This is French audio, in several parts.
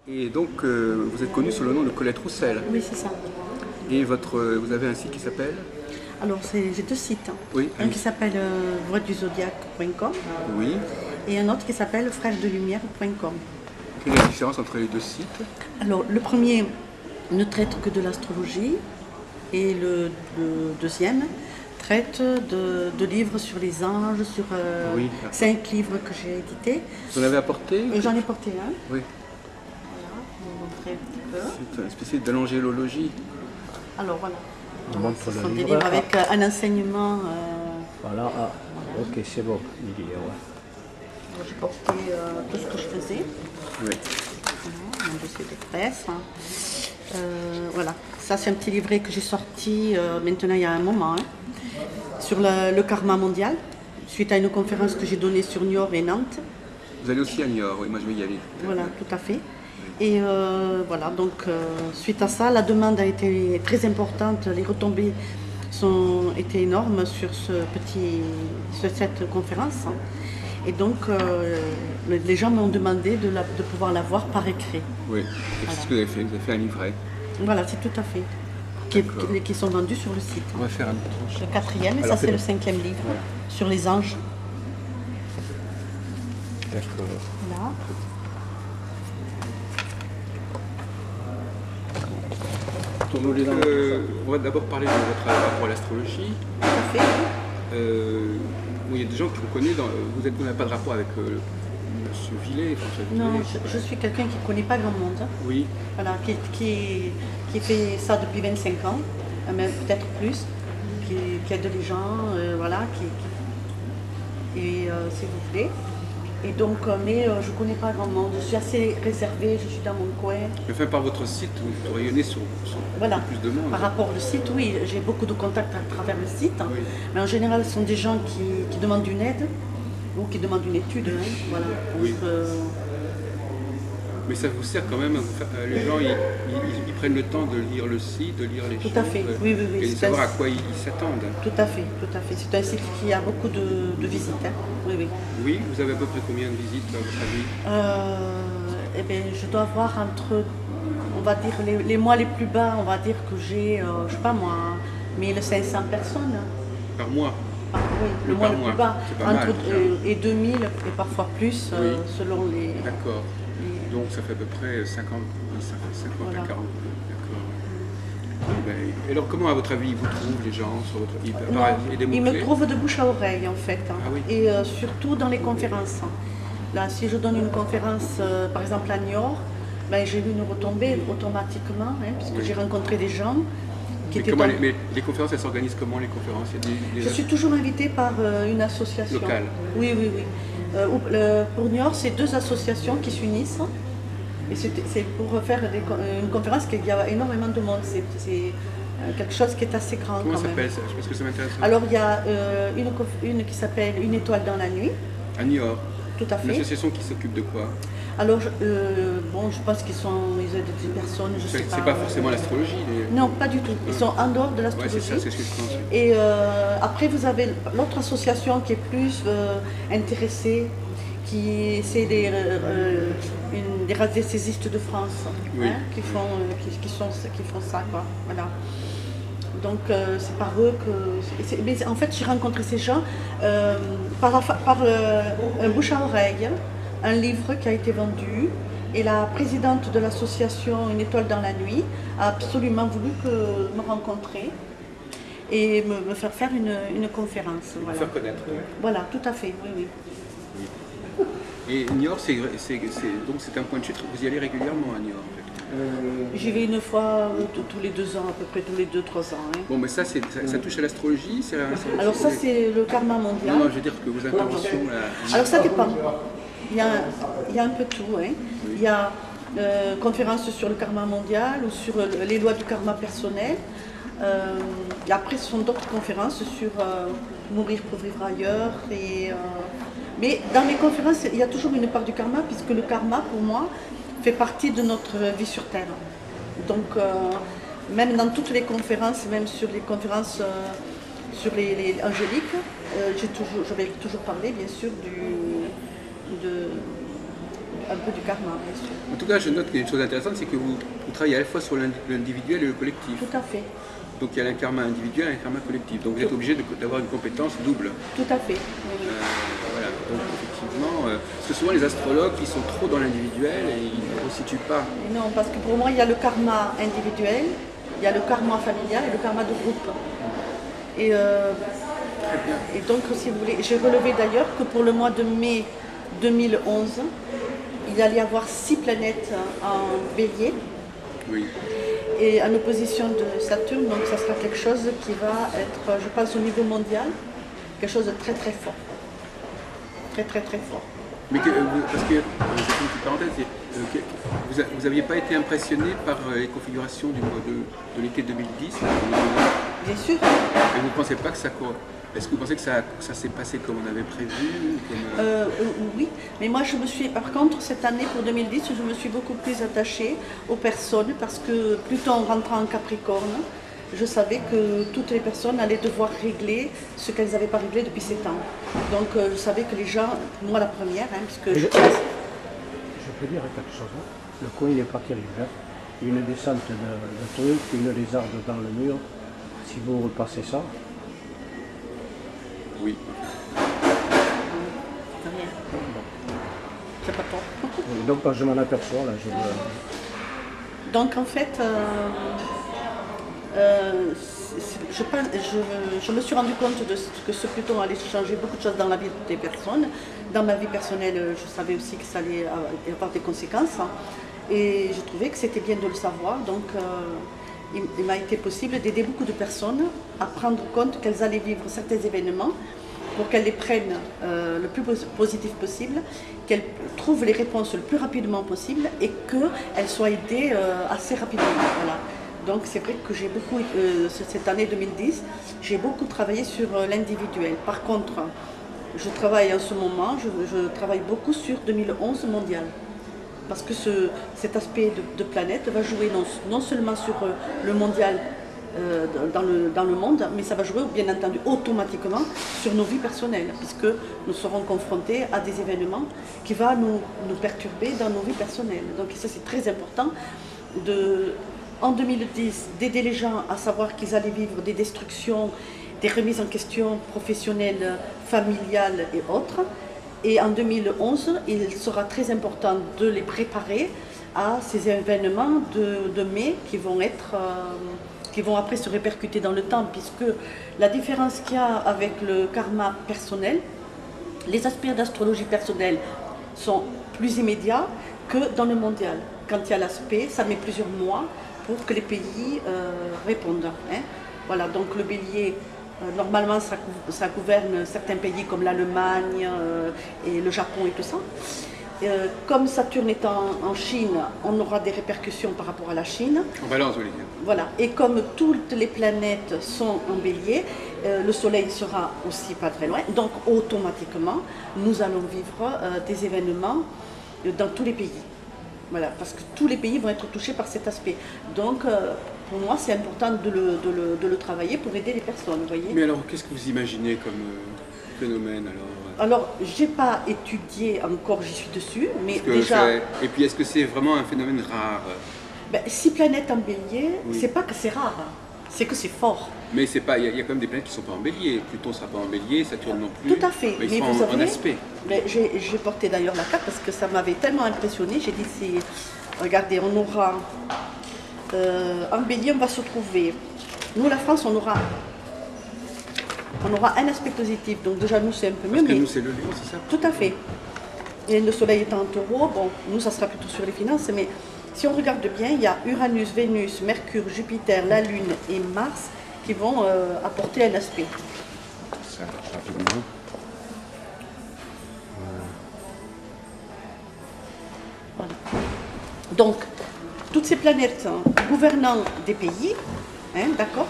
Et donc, vous êtes connue sous le nom de Colette Roussel. Oui, c'est ça. Et vous avez un site qui s'appelle? Alors, j'ai deux sites. Oui. Un qui s'appelle voitduzodiaque.com Oui. et un autre qui s'appelle frèresdelumière.com. Quelle est la différence entre les deux sites? Alors, le premier ne traite que de l'astrologie et le deuxième traite de livres sur les anges, sur Oui. 5 livres que j'ai édités. Vous en avez apporté? Et j'en ai porté un. Oui. Voilà, je vais vous montrer un petit peu. C'est un spécialiste de l'angélologie. Alors voilà. On montre Ce le sont des livre. livres avec un enseignement. Voilà, ah, ok, c'est bon. Il y est, ouais. J'ai porté tout ce que je faisais. Oui. Voilà, mon dossier de presse. Voilà, ça c'est un petit livret que j'ai sorti maintenant il y a un moment, sur le karma mondial, suite à une conférence que j'ai donnée sur Niort et Nantes. Vous allez aussi à Niort, oui, moi je vais y aller. Voilà, tout à fait. Et voilà, donc suite à ça, la demande a été très importante, les retombées étaient énormes sur cette conférence. Et donc, les gens m'ont demandé de pouvoir la voir par écrit. Oui, et c'est ce que vous avez fait, vous avez fait un livret. Voilà, c'est tout à fait. Qui sont vendus sur le site. On va faire un autre. Le 4e, et Alors, ça c'est le 5e livre, sur les anges. D'accord. Voilà. On va d'abord parler de votre rapport à l'astrologie. Tout à fait. Il y a des gens qui vous connaissent, vous n'avez pas de rapport avec M. Villet, François Villet. Non, je suis quelqu'un qui ne connaît pas grand monde. Oui. Voilà, qui fait ça depuis 25 ans, même peut-être plus, qui aide les gens, voilà, et si vous voulez. Et donc, mais je ne connais pas grand monde, je suis assez réservée, je suis dans mon coin. Mais enfin, par votre site, vous rayonnez sur Voilà. plus de monde. Par rapport au site, oui, j'ai beaucoup de contacts à travers le site, Oui. mais en général, ce sont des gens qui demandent une aide ou qui demandent une étude. Voilà, Oui. Mais ça vous sert quand même, les gens ils prennent le temps de lire le site, de lire les Tout choses. à fait, oui. Et de savoir à quoi ils s'attendent. Tout à fait. C'est un site qui a beaucoup de visites. Oui. Oui, vous avez à peu près combien de visites à votre avis? Eh bien, je dois avoir on va dire, les mois les plus bas, on va dire que j'ai, je sais pas moi, 1500 personnes. Par mois? Oui, le Oui, mois par le mois. plus bas, C'est pas mal, déjà. et 2000, et parfois plus, Oui. selon les... D'accord. Donc ça fait à peu près 50 Voilà. à 40. D'accord. Et alors comment, à votre avis, ils vous trouvent les gens sur votre... Il y a des Ils me mots-clés? trouvent de bouche à oreille en fait, Ah oui. et surtout dans les conférences. Là, si je donne une conférence, par exemple à Niort, ben, j'ai eu une retombée automatiquement, puisque Oui. j'ai rencontré des gens qui Mais, étaient mais les conférences, elles s'organisent comment, les conférences? Il y a des Je suis toujours invitée par une association. Locale. Oui. Pour Niort, c'est 2 associations qui s'unissent. Et c'est pour faire une conférence qu'il y a énormément de monde. C'est quelque chose qui est assez grand Comment quand ça même. s'appelle ça? Parce que ça m'intéresse. Alors il y a une qui s'appelle Une étoile dans la nuit. À Niort. Tout à Une fait. association qui s'occupe de quoi? Alors je pense qu'ils aident des personnes, je sais pas. C'est pas forcément l'astrologie. Non, pas du tout. Ils sont en dehors de Ouais, l'astrologie. c'est ça, c'est ce que je pense. Et après, vous avez l'autre association qui est plus intéressée, c'est des radiesthésistes de France, Oui. qui font ça, quoi. Voilà. Donc c'est par eux que... Mais en fait, j'ai rencontré ces gens par un bouche à oreille, un livre qui a été vendu. Et la présidente de l'association Une étoile dans la nuit a absolument voulu me rencontrer et me faire une conférence. Voilà. Faire connaître. Voilà, tout à fait, oui. Et Niort, donc c'est un point de chute. Vous y allez régulièrement à Niort, en fait. J'y vais une fois tous les 2 ans, à peu près tous les 2-3 ans. Bon, mais ça touche à l'astrologie. Alors ça, c'est le karma mondial. Non, je veux dire que vos interventions là. Alors ça dépend. Il y a un peu tout. Il y a conférences sur le karma mondial ou sur les lois du karma personnel. Et après, ce sont d'autres conférences sur mourir pour vivre ailleurs. Mais dans mes conférences, il y a toujours une part du karma, puisque le karma, pour moi, fait partie de notre vie sur Terre. Donc, même dans toutes les conférences, même sur les conférences sur les angéliques, je vais toujours parler, bien sûr, un peu du karma, bien sûr. En tout cas, je note qu'il y a une chose intéressante, c'est que vous travaillez à la fois sur l'individuel et le collectif. Tout à fait. Donc il y a un karma individuel et un karma collectif. Donc vous êtes obligé d'avoir une compétence double. Tout à fait. Oui, oui. Voilà. Donc effectivement, parce que souvent les astrologues qui sont trop dans l'individuel et ils ne resituent pas. Et non, parce que pour moi, il y a le karma individuel, il y a le karma familial et le karma de groupe. Et, Très bien. et donc, si vous voulez, j'ai relevé d'ailleurs que pour le mois de mai 2011, il allait y avoir 6 planètes en bélier Oui. et en opposition de Saturne, donc ça sera quelque chose qui va être, je pense, au niveau mondial, quelque chose de très très fort. Très très très fort. Mais parce que, c'est une petite parenthèse, vous n'aviez pas été impressionné par les configurations de l'été 2010 là, Bien sûr. et vous ne pensez pas que ça... Est-ce que vous pensez que ça s'est passé comme on avait prévu comme, Oui, mais moi je me suis, par contre, cette année pour 2010, je me suis beaucoup plus attachée aux personnes parce que Pluton rentrant en Capricorne, je savais que toutes les personnes allaient devoir régler ce qu'elles n'avaient pas réglé depuis 7 ans. Donc je savais que les gens, moi la première, puisque Je peux dire quelque chose. Le coin il est parti à l'hiver. Une descente de trucs, une lézarde dans le mur. Si vous repassez ça, Oui. rien. C'est pas toi. donc quand je m'en aperçois, là, Donc en fait, je me suis rendu compte que ce Pluton allait changer beaucoup de choses dans la vie des personnes. Dans ma vie personnelle, je savais aussi que ça allait avoir des conséquences. Et je trouvais que c'était bien de le savoir. Donc il m'a été possible d'aider beaucoup de personnes à prendre compte qu'elles allaient vivre certains événements pour qu'elles les prennent le plus positif possible, qu'elles trouvent les réponses le plus rapidement possible et qu'elles soient aidées assez rapidement. Voilà. Donc c'est vrai que j'ai beaucoup, cette année 2010, j'ai beaucoup travaillé sur l'individuel. Par contre, je travaille en ce moment, je travaille beaucoup sur 2011 mondial. Parce que cet aspect de planète va jouer non seulement sur le mondial dans le monde, mais ça va jouer bien entendu automatiquement sur nos vies personnelles, puisque nous serons confrontés à des événements qui vont nous perturber dans nos vies personnelles. Donc ça c'est très important en 2010 d'aider les gens à savoir qu'ils allaient vivre des destructions, des remises en question professionnelles, familiales et autres. Et en 2011, il sera très important de les préparer à ces événements de mai qui vont après se répercuter dans le temps, puisque la différence qu'il y a avec le karma personnel, les aspects d'astrologie personnelle sont plus immédiats que dans le mondial. Quand il y a l'aspect, ça met plusieurs mois pour que les pays répondent. Voilà, donc le bélier... Normalement, ça gouverne certains pays comme l'Allemagne et le Japon et tout ça. Comme Saturne est en Chine, on aura des répercussions par rapport à la Chine. En balance, Olivier. Voilà. Et comme toutes les planètes sont en bélier, le Soleil sera aussi pas très loin. Donc, automatiquement, nous allons vivre des événements dans tous les pays. Voilà, parce que tous les pays vont être touchés par cet aspect. Donc, pour moi, c'est important de le travailler pour aider les personnes, vous voyez. Mais alors, qu'est-ce que vous imaginez comme phénomène alors? Alors, j'ai pas étudié encore, j'y suis dessus, mais déjà... Et puis, est-ce que c'est vraiment un phénomène rare? 6 planètes en bélier, Oui. c'est pas que c'est rare, c'est que c'est fort. Mais c'est pas, il y a quand même des planètes qui ne sont pas en bélier. Pluton ne sera pas en bélier, Saturne non plus. Tout à fait. Mais ils seront en aspect. J'ai porté d'ailleurs la carte parce que ça m'avait tellement impressionné. J'ai dit, regardez, on aura en bélier, on va se trouver. Nous, la France, on aura un aspect positif. Donc déjà, nous, c'est un peu mieux. Parce que nous, c'est le lion, c'est ça? Tout à fait. Et le soleil est en taureau. Bon, nous, ça sera plutôt sur les finances. Mais si on regarde bien, il y a Uranus, Vénus, Mercure, Jupiter, la Lune et Mars qui vont apporter un aspect. Ça, rapidement. Voilà. Donc, toutes ces planètes gouvernant des pays, d'accord,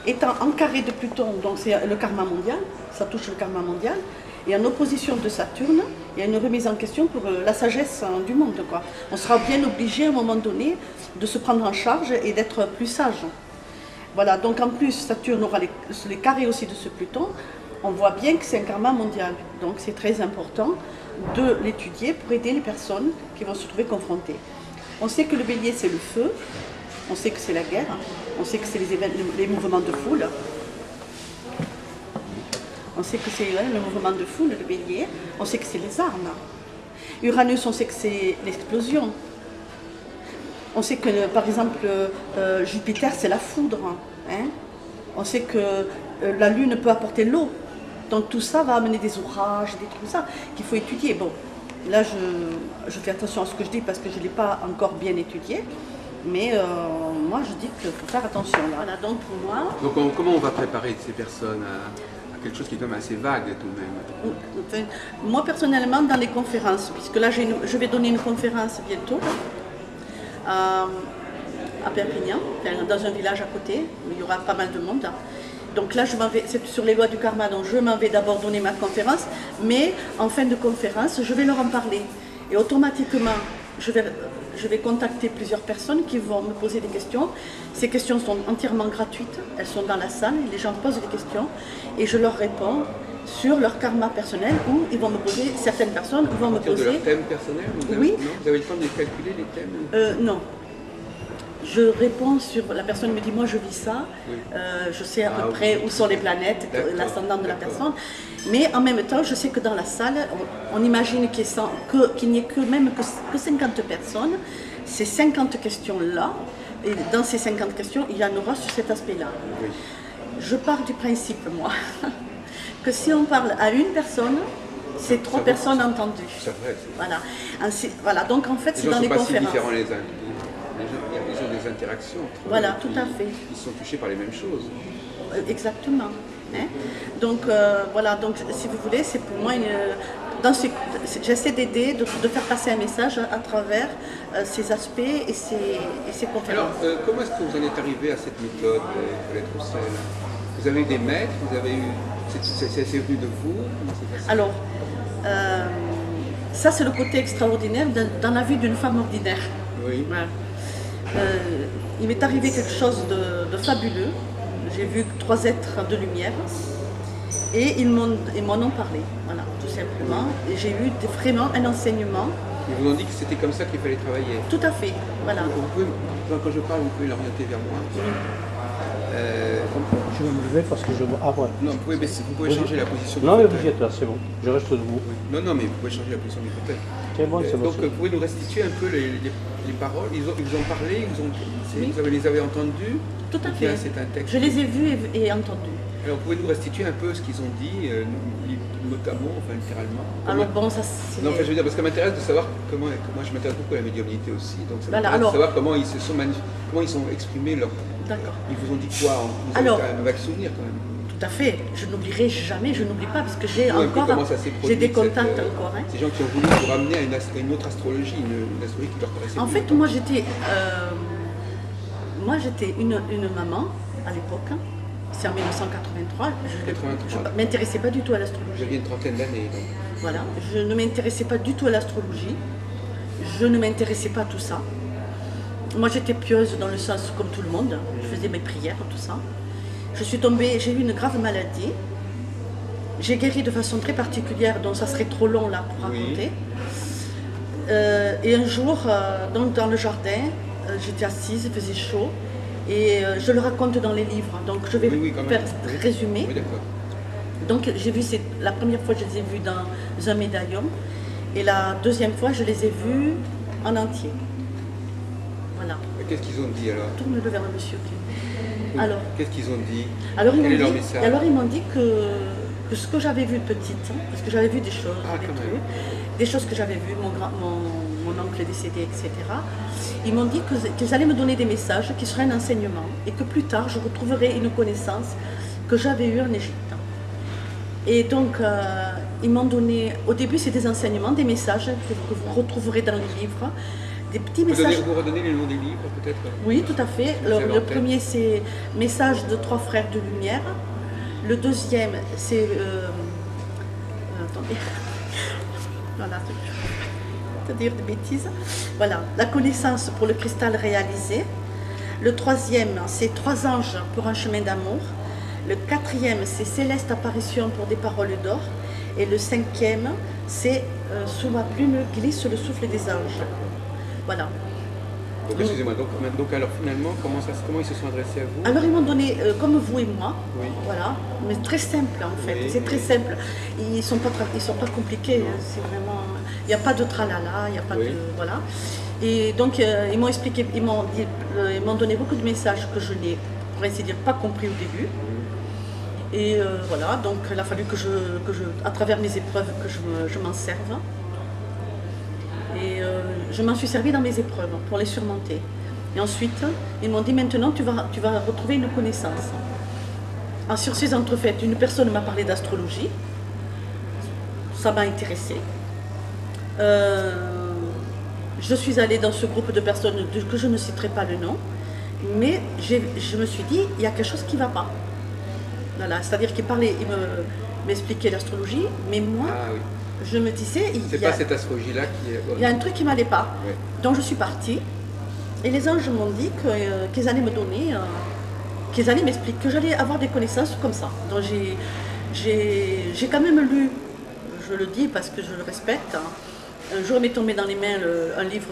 étant en carré de Pluton, donc c'est le karma mondial, ça touche le karma mondial, et en opposition de Saturne, il y a une remise en question pour la sagesse du monde, quoi. On sera bien obligé à un moment donné de se prendre en charge et d'être plus sage. Voilà, donc en plus Saturne aura les carrés aussi de ce Pluton, on voit bien que c'est un karma mondial. Donc c'est très important de l'étudier pour aider les personnes qui vont se trouver confrontées. On sait que le bélier c'est le feu, on sait que c'est la guerre, on sait que c'est les mouvements de foule. On sait que c'est le mouvement de foule, le bélier, on sait que c'est les armes. Uranus, on sait que c'est l'explosion. On sait que, par exemple, Jupiter, c'est la foudre. Hein. On sait que la Lune peut apporter l'eau. Donc tout ça va amener des orages, des trucs comme ça, qu'il faut étudier. Bon, là, je fais attention à ce que je dis parce que je ne l'ai pas encore bien étudié. Mais moi, je dis qu'il faut faire attention. Voilà, donc pour moi... Donc comment on va préparer ces personnes à quelque chose qui est quand même assez vague tout de même? Enfin, moi, personnellement, dans les conférences, puisque là, je vais donner une conférence bientôt, à Perpignan, dans un village à côté, où il y aura pas mal de monde. Donc là, c'est sur les lois du karma, donc je m'en vais d'abord donner ma conférence, mais en fin de conférence, je vais leur en parler. Et automatiquement, je vais contacter plusieurs personnes qui vont me poser des questions. Ces questions sont entièrement gratuites, elles sont dans la salle, les gens posent des questions et je leur réponds sur leur karma personnel ou ils vont me poser, certaines personnes vont me poser... de leur thème personnel? Oui. Non, vous avez le temps de les calculer, les thèmes? Non. Je réponds sur... La personne me dit, moi je vis ça, oui. Je sais à peu près où sont les planètes, l'ascendant de la personne. Mais en même temps, je sais que dans la salle, on imagine qu'il n'y ait que 50 personnes. Ces 50 questions-là, et dans ces 50 questions, il y en aura sur cet aspect-là. Oui. Je pars du principe, moi, que si on parle à une personne, c'est 3 personnes entendues. C'est vrai. Voilà, donc en fait, c'est dans les conférences. Si différents les uns. Ils ont des interactions entre voilà, tout à fait. Ils sont touchés par les mêmes choses. Exactement. Hein? Donc voilà, donc si vous voulez, c'est pour moi j'essaie d'aider, de faire passer un message à travers ces aspects et ces conférences. Alors, comment est-ce que vous en êtes arrivé à cette méthode, Colette Roussel? Vous avez eu des maîtres, vous avez eu... C'est venu de vous? Alors, ça c'est le côté extraordinaire dans la vie d'une femme ordinaire. Oui. Voilà. Il m'est arrivé quelque chose de fabuleux. J'ai vu 3 êtres de lumière et ils m'en ont parlé, voilà, tout simplement. Et j'ai eu vraiment un enseignement. Ils vous ont dit que c'était comme ça qu'il fallait travailler? Tout à fait, voilà. Quand je parle, vous pouvez l'orienter vers moi. Oui. Je vais me lever parce que je vois. Ah ouais. Non, vous pouvez changer la position du fauteuil. Non, mais vous y êtes là, c'est bon. Je reste debout. Oui. Non, mais vous pouvez changer la position du fauteuil. C'est bon, c'est bon. Donc, vous pouvez nous restituer un peu les paroles. Ils vous ont parlé, oui. Vous les avez entendus? Tout à fait. C'est un texte. Je les ai vus et entendus. Alors, vous pouvez nous restituer un peu ce qu'ils ont dit, notamment, enfin littéralement. Alors bon, ça c'est... Non, enfin, je veux dire, parce que ça m'intéresse de savoir comment... Moi, je m'intéresse beaucoup à la médiumnité aussi, donc ça voilà, m'intéresse de savoir comment ils se sont comment ils sont exprimés leur... D'accord. Ils vous ont dit quoi? Vous avez un vague souvenir quand même. Tout à fait. Je n'oublierai jamais, je n'oublie pas, parce que j'ai encore... J'ai des contacts encore. Hein. Ces gens qui ont voulu vous ramener à une autre astrologie, une astrologie qui leur paraissait... En fait, moi j'étais une maman à l'époque. C'est en 1983. Je ne m'intéressais pas du tout à l'astrologie. J'avais une trentaine d'années. Donc. Voilà, je ne m'intéressais pas du tout à l'astrologie. Je ne m'intéressais pas à tout ça. Moi, j'étais pieuse dans le sens comme tout le monde. Je faisais mes prières, tout ça. J'ai eu une grave maladie. J'ai guéri de façon très particulière, donc ça serait trop long là pour raconter. Oui. Et un jour, donc dans le jardin, j'étais assise, il faisait chaud. Et je le raconte dans les livres, donc je vais faire résumer. Oui, donc la première fois je les ai vus dans un médaillon et la deuxième fois je les ai vus en entier. Voilà. Et qu'est-ce qu'ils ont dit alors? Tourne-le vers le monsieur. Oui. Alors, qu'est-ce qu'ils ont dit? Alors ils m'ont dit que ce que j'avais vu petite, parce que j'avais vu des choses, des choses que j'avais vues, mon oncle est décédé, etc. Ils m'ont dit qu'ils allaient me donner des messages qui seraient un enseignement et que plus tard je retrouverais une connaissance que j'avais eue en Égypte. Et donc ils m'ont donné, au début c'est des enseignements, des messages que vous retrouverez dans les livres, des petits messages. Vous redonnez les noms des livres peut-être? Oui, tout à fait. Alors, le premier c'est Messages de 3 frères de lumière. Le deuxième c'est... attendez. Voilà. Dire des bêtises. Voilà, la connaissance pour le cristal réalisé. Le troisième, c'est 3 anges pour un chemin d'amour. Le 4e, c'est Céleste apparition pour des paroles d'or. Et le 5e, c'est Sous ma plume glisse le souffle des anges. Voilà. Donc, excusez-moi, donc alors finalement, comment ils se sont adressés à vous? Alors ils m'ont donné, comme vous et moi, Oui. voilà, mais très simple en fait, Oui, c'est très oui. simple. Ils sont pas compliqués, hein, c'est vraiment, il n'y a pas de tralala, il n'y a pas Oui. de, voilà. Et donc ils m'ont expliqué, ils m'ont donné beaucoup de messages que je n'ai, pour ainsi dire, pas compris au début. Et voilà, donc il a fallu que à travers mes épreuves, que je m'en serve. Et je m'en suis servi dans mes épreuves pour les surmonter. Et ensuite, ils m'ont dit maintenant tu vas retrouver une connaissance. Sur ces entrefaites, une personne m'a parlé d'astrologie. Ça m'a intéressée. Je suis allée dans ce groupe de personnes que je ne citerai pas le nom, mais je me suis dit il y a quelque chose qui ne va pas. Voilà, c'est-à-dire qu'il m'expliquait l'astrologie, mais moi, je me disais... C'est pas cette astrologie-là qui est... Il y a un truc qui ne m'allait pas. Oui. Donc je suis partie, et les anges m'ont dit qu'ils allaient me donner, qu'ils allaient m'expliquer, que j'allais avoir des connaissances comme ça. Donc j'ai quand même lu, je le dis parce que je le respecte, hein. Un jour il m'est tombé dans les mains un livre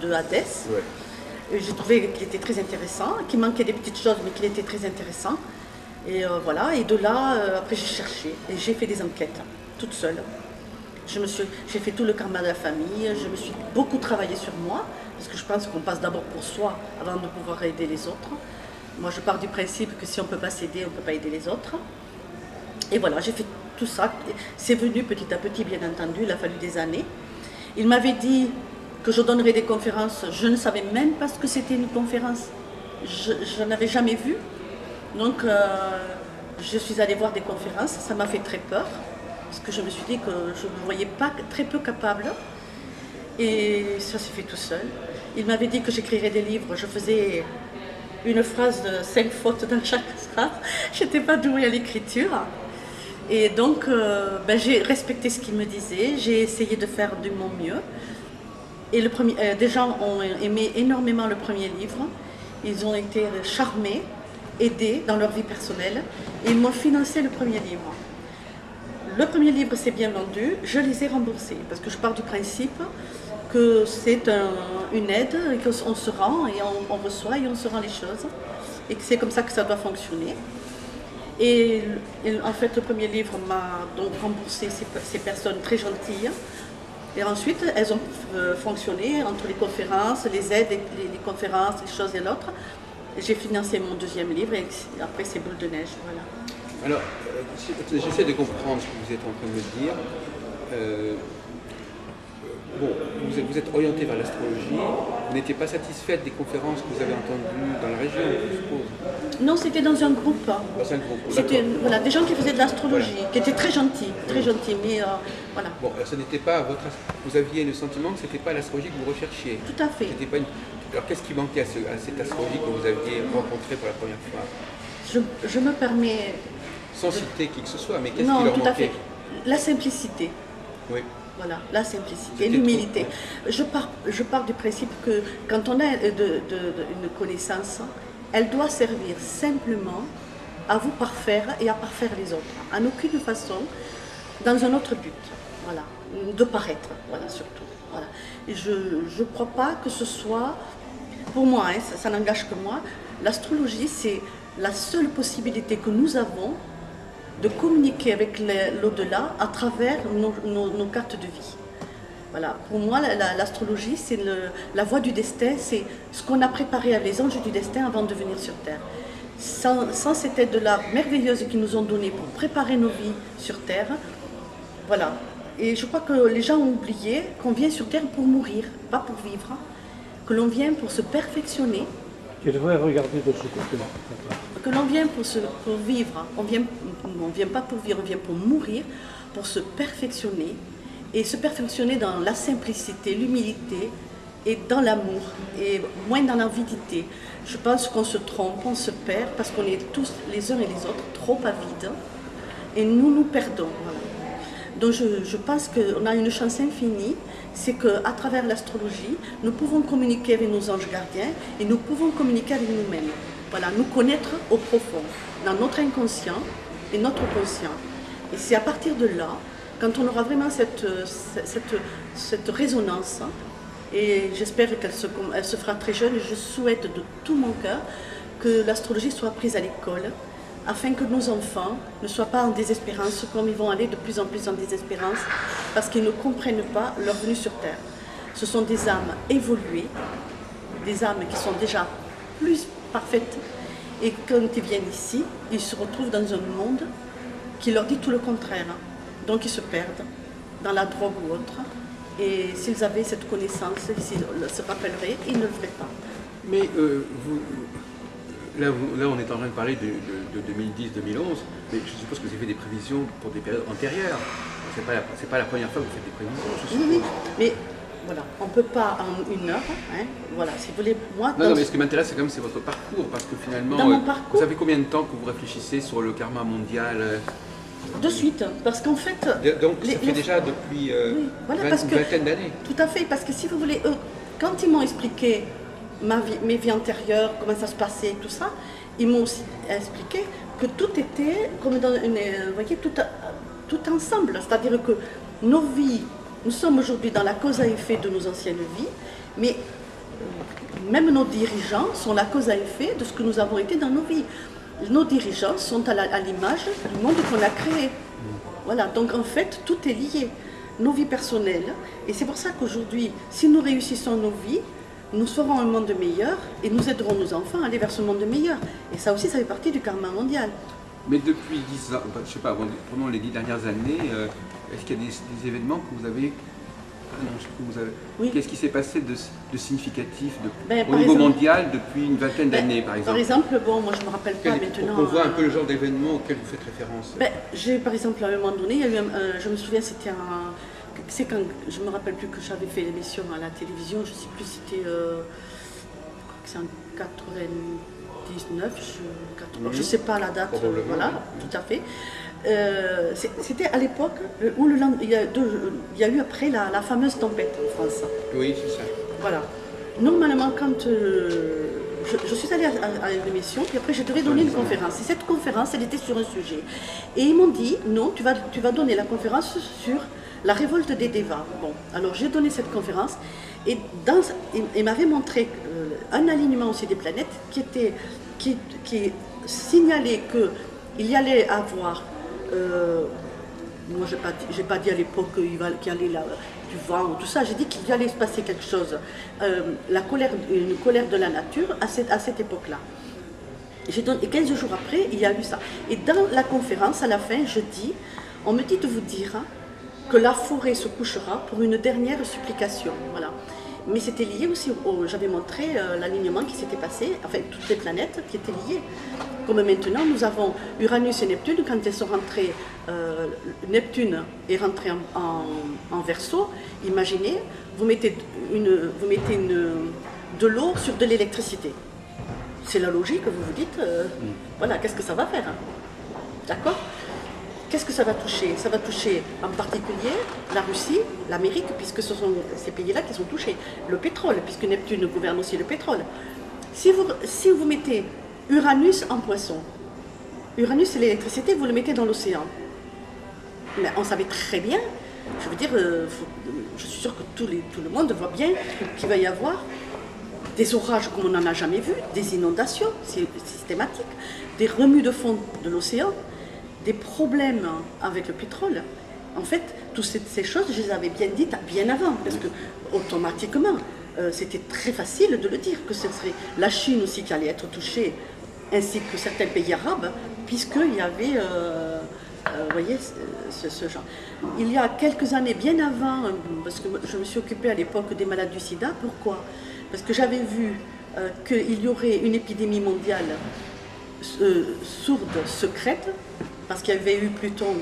de Hadès. Ouais. J'ai trouvé qu'il était très intéressant, qu'il manquait des petites choses, mais qu'il était très intéressant. Et voilà, et de là, après j'ai cherché, et j'ai fait des enquêtes, toute seule. J'ai fait tout le karma de la famille, je me suis beaucoup travaillé sur moi, parce que je pense qu'on passe d'abord pour soi avant de pouvoir aider les autres. Moi je pars du principe que si on ne peut pas s'aider, on ne peut pas aider les autres. Et voilà, j'ai fait tout ça, c'est venu petit à petit bien entendu, il a fallu des années. Il m'avait dit que je donnerais des conférences, je ne savais même pas ce que c'était une conférence, je n'avais jamais vu. Donc je suis allée voir des conférences, ça m'a fait très peur, parce que je me suis dit que je me voyais pas très peu capable, et ça s'est fait tout seul. Il m'avait dit que j'écrirais des livres, je faisais une phrase de 5 fautes dans chaque phrase, je n'étais pas douée à l'écriture. Et donc j'ai respecté ce qu'il me disait, j'ai essayé de faire de mon mieux. Et des gens ont aimé énormément le premier livre, ils ont été charmés, aidés dans leur vie personnelle, et ils m'ont financé le premier livre. Le premier livre s'est bien vendu, je les ai remboursés, parce que je pars du principe que c'est une aide, et qu'on se rend, et on reçoit, et on se rend les choses, et que c'est comme ça que ça doit fonctionner. Et en fait, le premier livre m'a donc remboursé ces personnes très gentilles. Et ensuite, elles ont fonctionné entre les conférences, les aides, les conférences, les choses et l'autre. J'ai financé mon deuxième livre et après c'est boule de neige. Voilà. Alors, j'essaie de comprendre ce que vous êtes en train de me dire. Bon, vous êtes orienté vers l'astrologie, vous n'étiez pas satisfaite des conférences que vous avez entendues dans la région, je suppose? Non, c'était dans un groupe. Dans un groupe, c'était voilà, des gens qui faisaient de l'astrologie, qui étaient très gentils, mais voilà. Bon, ce n'était pas vous aviez le sentiment que ce n'était pas l'astrologie que vous recherchiez. Tout à fait. Pas Alors qu'est-ce qui manquait à cette astrologie que vous aviez rencontrée pour la première fois? Je me permets... Sans citer qui que ce soit, mais qu'est-ce qui leur manquait? Non, tout à fait. La simplicité. Oui. Voilà, la simplicité, l'humilité. Je pars du principe que quand on a une connaissance, elle doit servir simplement à vous parfaire et à parfaire les autres. En aucune façon, dans un autre but. Voilà, de paraître, voilà, surtout. Voilà. Et je ne crois pas que ce soit, pour moi, hein, ça n'engage que moi, l'astrologie, c'est la seule possibilité que nous avons de communiquer avec l'au-delà à travers nos cartes de vie. Voilà. Pour moi, l'astrologie, c'est la voie du destin, c'est ce qu'on a préparé à les anges du destin avant de venir sur Terre. Sans cette aide-là merveilleuse qu'ils nous ont donnée pour préparer nos vies sur Terre, voilà. Et je crois que les gens ont oublié qu'on vient sur Terre pour mourir, pas pour vivre, que l'on vient pour se perfectionner. Tu devrais regarder de ce côté-là. Que l'on vient pour vivre, on vient pas pour vivre, on vient pour mourir, pour se perfectionner, et se perfectionner dans la simplicité, l'humilité, et dans l'amour, et moins dans l'avidité. Je pense qu'on se trompe, on se perd, parce qu'on est tous, les uns et les autres, trop avides, et nous perdons. Voilà. Donc je pense qu'on a une chance infinie, c'est qu'à travers l'astrologie, nous pouvons communiquer avec nos anges gardiens, et nous pouvons communiquer avec nous-mêmes. voilà, nous connaître au profond, dans notre inconscient et notre conscient. Et c'est à partir de là, quand on aura vraiment cette résonance, et j'espère qu'elle se fera très jeune, et je souhaite de tout mon cœur que l'astrologie soit prise à l'école, afin que nos enfants ne soient pas en désespérance, comme ils vont aller de plus en plus en désespérance, parce qu'ils ne comprennent pas leur venue sur Terre. Ce sont des âmes évoluées, des âmes qui sont déjà plus parfaites, et quand ils viennent ici, ils se retrouvent dans un monde qui leur dit tout le contraire. Donc ils se perdent dans la drogue ou autre, et s'ils avaient cette connaissance, s'ils se rappelleraient, ils ne le feraient pas. Mais là, on est en train de parler de 2010-2011, mais je suppose que vous avez fait des prévisions pour des périodes antérieures. C'est pas la première fois que vous faites des prévisions, je suppose. Oui, mais voilà, on ne peut pas en une heure, hein, voilà, si vous voulez, moi... Non, mais ce qui m'intéresse, c'est quand même c'est votre parcours, parce que finalement, dans mon parcours, vous savez combien de temps que vous réfléchissez sur le karma mondial de suite, parce qu'en fait... Donc ça fait déjà depuis oui, voilà, une vingtaine d'années. Tout à fait, parce que si vous voulez, eux, quand ils m'ont expliqué mes vies antérieures, comment ça se passait, tout ça, ils m'ont aussi expliqué que tout était comme dans une... Vous voyez, tout ensemble, c'est-à-dire que nos vies... Nous sommes aujourd'hui dans la cause à effet de nos anciennes vies, mais même nos dirigeants sont la cause à effet de ce que nous avons été dans nos vies. Nos dirigeants sont à l'image du monde qu'on a créé. Voilà, donc en fait, tout est lié. Nos vies personnelles, et c'est pour ça qu'aujourd'hui, si nous réussissons nos vies, nous ferons un monde meilleur et nous aiderons nos enfants à aller vers ce monde meilleur. Et ça aussi, ça fait partie du karma mondial. Mais depuis 10 ans, je ne sais pas, pendant les 10 dernières années, est-ce qu'il y a des événements que vous avez... Oui. Qu'est-ce qui s'est passé de significatif au niveau mondial depuis une vingtaine d'années, par exemple? Par exemple, bon, moi je ne me rappelle pas maintenant... On voit un peu le genre d'événement auquel vous faites référence. J'ai, par exemple, à un moment donné, il y a eu je me souviens, c'était un... C'est quand, je ne me rappelle plus que j'avais fait l'émission à la télévision, je ne sais plus, c'était... c'est en 99, je ne sais pas la date, voilà, tout à fait. C'était à l'époque où il y a eu après la fameuse tempête en France. Oui, c'est ça. Voilà. Normalement, quand je suis allée à une émission, puis après je devais donner une conférence. Et cette conférence, elle était sur un sujet. Et ils m'ont dit, non, tu vas donner la conférence sur la révolte des Devas. Bon, alors j'ai donné cette conférence et il m'avait montré un alignement aussi des planètes qui signalait qu'il y allait avoir... moi, je n'ai pas dit à l'époque qu'il y allait du vent ou tout ça, j'ai dit qu'il y allait se passer quelque chose, une colère de la nature à cette époque-là. Et 15 jours après, il y a eu ça. Et dans la conférence, à la fin, on me dit de vous dire que la forêt se couchera pour une dernière supplication. Voilà. Mais c'était lié aussi, j'avais montré l'alignement qui s'était passé, enfin toutes les planètes qui étaient liées. Comme maintenant, nous avons Uranus et Neptune, quand elles sont rentrées, Neptune est rentré en Verseau, imaginez, vous mettez de l'eau sur de l'électricité. C'est la logique, vous vous dites, voilà, qu'est-ce que ça va faire, hein? D'accord? Qu'est-ce que ça va toucher? Ça va toucher en particulier la Russie, l'Amérique, puisque ce sont ces pays-là qui sont touchés. Le pétrole, puisque Neptune gouverne aussi le pétrole. Si vous mettez Uranus en poisson, Uranus c'est l'électricité, vous le mettez dans l'océan. Mais on savait très bien, je veux dire, je suis sûre que tout le monde voit bien qu'il va y avoir des orages comme on n'en a jamais vu, des inondations systématiques, des remues de fond de l'océan, des problèmes avec le pétrole. En fait, toutes ces choses, je les avais bien dites bien avant, parce que automatiquement, c'était très facile de le dire, que ce serait la Chine aussi qui allait être touchée, ainsi que certains pays arabes, puisqu'il y avait, vous voyez, ce genre. Il y a quelques années, bien avant, parce que je me suis occupée à l'époque des malades du sida, pourquoi? Parce que j'avais vu qu'il y aurait une épidémie mondiale sourde, secrète, parce qu'il y avait eu Pluton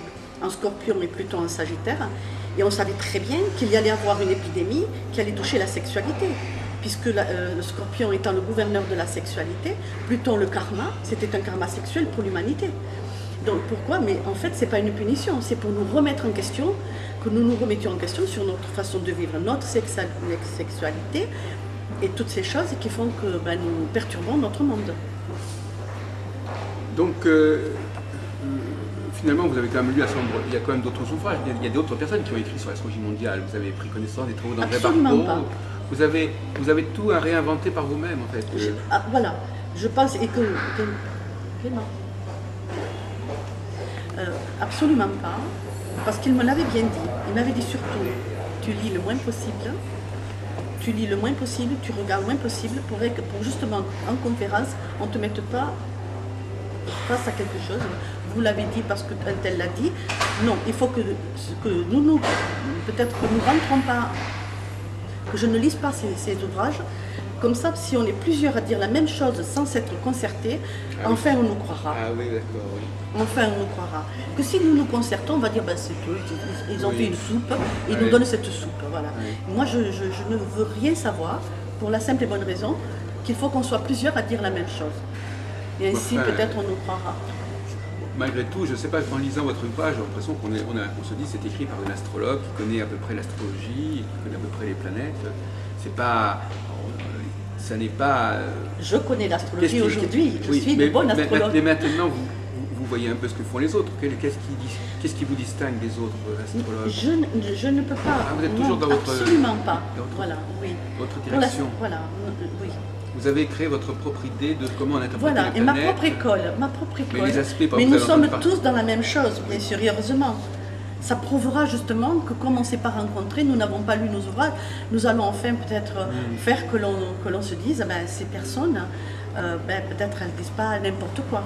en Scorpion et Pluton en Sagittaire, et on savait très bien qu'il y allait avoir une épidémie qui allait toucher la sexualité, puisque le Scorpion étant le gouverneur de la sexualité, Pluton le karma, c'était un karma sexuel pour l'humanité. Donc pourquoi? Mais en fait, c'est pas une punition, c'est pour nous remettre en question, que nous nous remettions en question sur notre façon de vivre notre sexualité et toutes ces choses qui font que nous perturbons notre monde. Donc, finalement, vous avez quand même lu un certain nombre, il y a quand même d'autres ouvrages, il y a d'autres personnes qui ont écrit sur l'astrologie mondiale. Vous avez pris connaissance des travaux d'André Barbeau. Vous avez tout à réinventer par vous-même, en fait. Voilà, je pense, et que non. Absolument pas, parce qu'il me l'avait bien dit. Il m'avait dit surtout, tu lis le moins possible, tu regardes le moins possible pour justement, en conférence, on ne te mette pas face à quelque chose. Vous l'avez dit parce que tel l'a dit. Non, il faut que nous peut-être que nous ne rentrons pas, que je ne lise pas ces ouvrages. Comme ça, si on est plusieurs à dire la même chose sans s'être concertés, enfin on nous croira. Ah oui, d'accord, oui. Enfin on nous croira. Que si nous nous concertons, on va dire, ben, c'est tout, ils ont fait une soupe, ils nous donnent cette soupe. Voilà. Moi, je ne veux rien savoir, pour la simple et bonne raison qu'il faut qu'on soit plusieurs à dire la même chose. Et ainsi, peut-être, on nous croira. Malgré tout, je ne sais pas, en lisant votre ouvrage, j'ai l'impression qu'on se dit que c'est écrit par un astrologue qui connaît à peu près l'astrologie, qui connaît à peu près les planètes. C'est pas... Ça n'est pas... Je connais l'astrologie aujourd'hui, je suis une bonne astrologue. Mais maintenant, vous voyez un peu ce que font les autres. Qu'est-ce qui vous distingue des autres astrologues? Je ne peux pas. Vous êtes toujours dans votre... Absolument pas. Voilà, oui. Votre direction. Voilà, oui. Vous avez créé votre propre idée de comment on interprète les planètes. Voilà, et ma propre école. Mais les aspects, mais nous sommes tous dans la même chose, bien sûr, heureusement. Ça prouvera justement que comme on ne s'est pas rencontrés, nous n'avons pas lu nos ouvrages, nous allons enfin peut-être faire que l'on se dise, ben, ces personnes, peut-être elles ne disent pas n'importe quoi.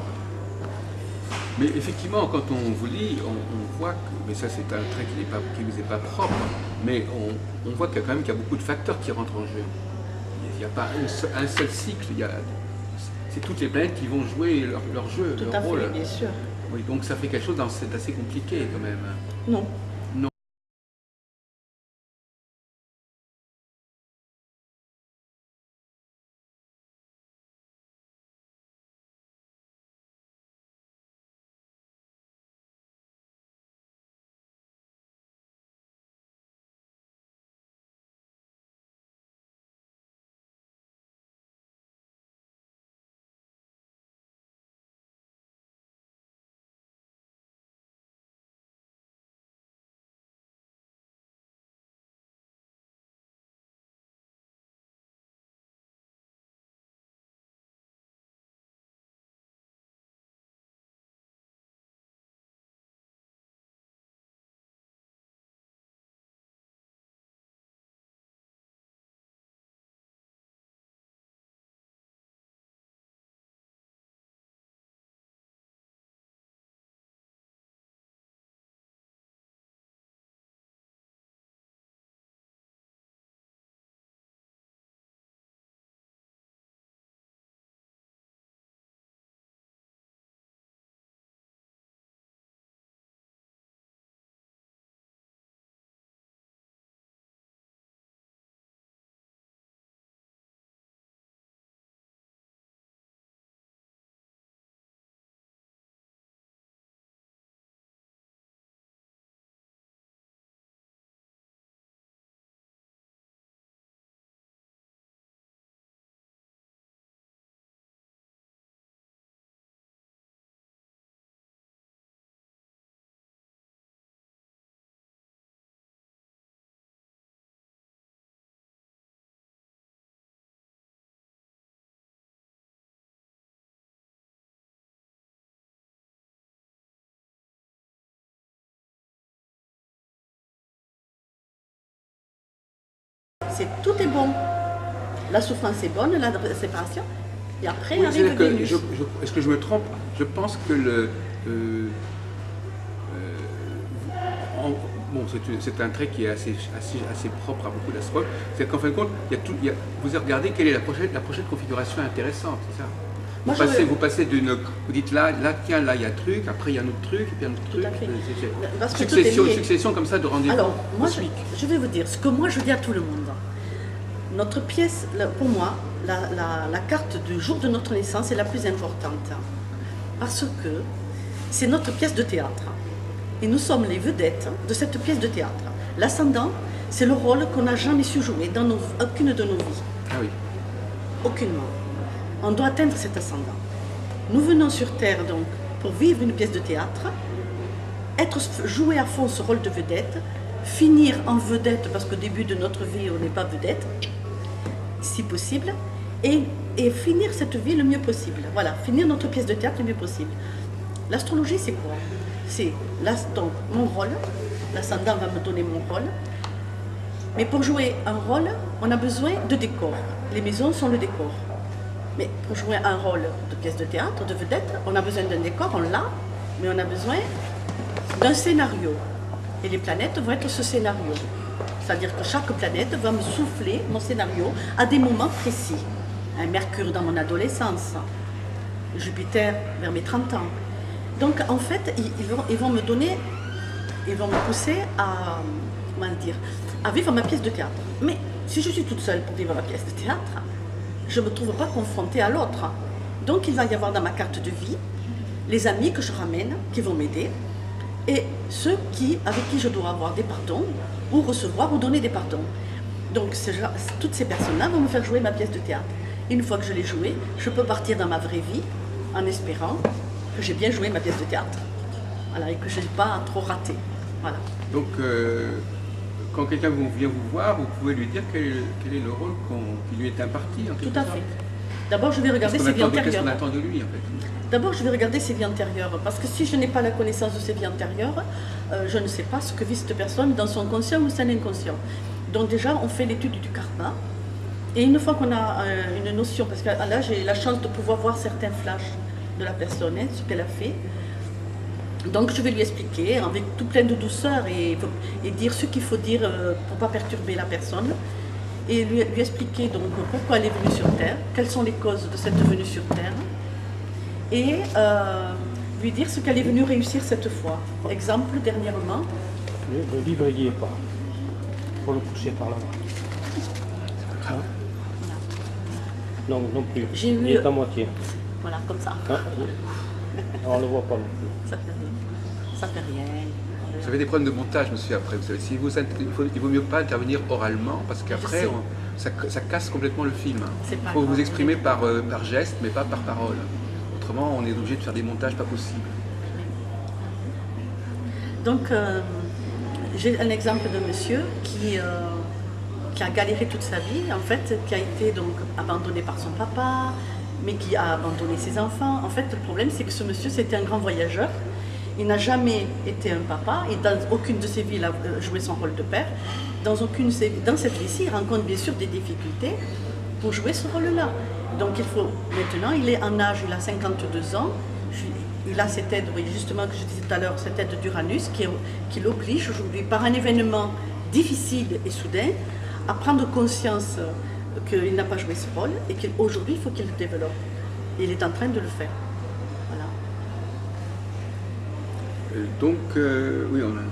Mais effectivement, quand on vous lit, on voit que, mais ça c'est un trait qui ne vous est pas propre, mais on voit qu'il y a quand même beaucoup de facteurs qui rentrent en jeu. Il n'y a pas un seul cycle, c'est toutes les planètes qui vont jouer leur jeu, leur rôle. Tout à fait, bien sûr. Oui, donc ça fait quelque chose d'assez compliqué quand même. Non. Non. Tout est bon. La souffrance est bonne, la séparation, et après arrive Vénus. Est-ce que je me trompe? Je pense que c'est un trait qui est assez propre à beaucoup d'astrologues. C'est qu'en fin de compte, vous regardez quelle est la prochaine configuration intéressante, c'est ça? Vous passez vous dites là, tiens, là il y a un truc, après il y a un autre truc, et puis un autre truc. Succession comme ça de rendez-vous. Alors, moi, je vais vous dire ce que moi je dis à tout le monde. Notre pièce, pour moi, la carte du jour de notre naissance est la plus importante. Parce que c'est notre pièce de théâtre. Et nous sommes les vedettes de cette pièce de théâtre. L'ascendant, c'est le rôle qu'on n'a jamais su jouer dans aucune de nos vies. Ah oui. Aucunement. On doit atteindre cet ascendant. Nous venons sur Terre donc pour vivre une pièce de théâtre, jouer à fond ce rôle de vedette, finir en vedette parce qu'au début de notre vie on n'est pas vedette, si possible, et finir cette vie le mieux possible. Voilà, finir notre pièce de théâtre le mieux possible. L'astrologie c'est quoi? C'est donc mon rôle, l'ascendant va me donner mon rôle, mais pour jouer un rôle, on a besoin de décor. Les maisons sont le décor. Mais pour jouer un rôle de pièce de théâtre, de vedette, on a besoin d'un décor, on l'a, mais on a besoin d'un scénario. Et les planètes vont être ce scénario. C'est-à-dire que chaque planète va me souffler mon scénario à des moments précis. Un Mercure dans mon adolescence, Jupiter vers mes 30 ans. Donc en fait, ils vont me donner, ils vont me pousser à, comment dire, à vivre ma pièce de théâtre. Mais si je suis toute seule pour vivre ma pièce de théâtre, je ne me trouve pas confrontée à l'autre. Donc il va y avoir dans ma carte de vie les amis que je ramène, qui vont m'aider, et ceux avec qui je dois avoir des pardons, ou recevoir ou donner des pardons. Donc toutes ces personnes-là vont me faire jouer ma pièce de théâtre. Une fois que je l'ai jouée, je peux partir dans ma vraie vie en espérant que j'ai bien joué ma pièce de théâtre. Voilà, et que je n'ai pas trop raté. Voilà. Donc, quand quelqu'un vient vous voir, vous pouvez lui dire quel est le rôle qui lui est imparti en quelque sorte. Tout à fait. D'abord, je vais regarder ses vies antérieures. Qu'est-ce qu'on attend de lui en fait? D'abord, je vais regarder ses vies antérieures, parce que si je n'ai pas la connaissance de ses vies antérieures, je ne sais pas ce que vit cette personne dans son conscient ou son inconscient. Donc déjà, on fait l'étude du karma, et une fois qu'on a une notion, parce que là, j'ai la chance de pouvoir voir certains flashs de la personne, ce qu'elle a fait. Donc je vais lui expliquer avec tout plein de douceur et dire ce qu'il faut dire pour ne pas perturber la personne, et lui expliquer donc pourquoi elle est venue sur Terre, quelles sont les causes de cette venue sur Terre, et lui dire ce qu'elle est venue réussir cette fois. Exemple, dernièrement. Le livre il n'y est pas. Il faut le pousser par là-bas. Hein? Non, non plus. Il est à moitié. Voilà, comme ça. Ah, on ne le voit pas non plus. Ça fait rien. Ça fait rien. Vous avez des problèmes de montage, monsieur, après. Vous savez, il vaut mieux pas intervenir oralement, parce qu'après, ça casse complètement le film. Il faut vous exprimer par geste, mais pas par parole. Autrement, on est obligé de faire des montages pas possibles. Donc, j'ai un exemple de monsieur qui a galéré toute sa vie, en fait, qui a été donc abandonné par son papa, mais qui a abandonné ses enfants. En fait, le problème, c'est que ce monsieur, c'était un grand voyageur. Il n'a jamais été un papa, et dans aucune de ses vies, il a joué son rôle de père. Dans cette vie-ci, il rencontre bien sûr des difficultés pour jouer ce rôle-là. Donc il faut, maintenant, il est en âge, il a 52 ans, il a cette aide, oui, justement, que je disais tout à l'heure, cette aide d'Uranus qui l'oblige aujourd'hui, par un événement difficile et soudain, à prendre conscience qu'il n'a pas joué ce rôle et qu'aujourd'hui, il faut qu'il le développe. Et il est en train de le faire. Voilà. Donc, oui, on a...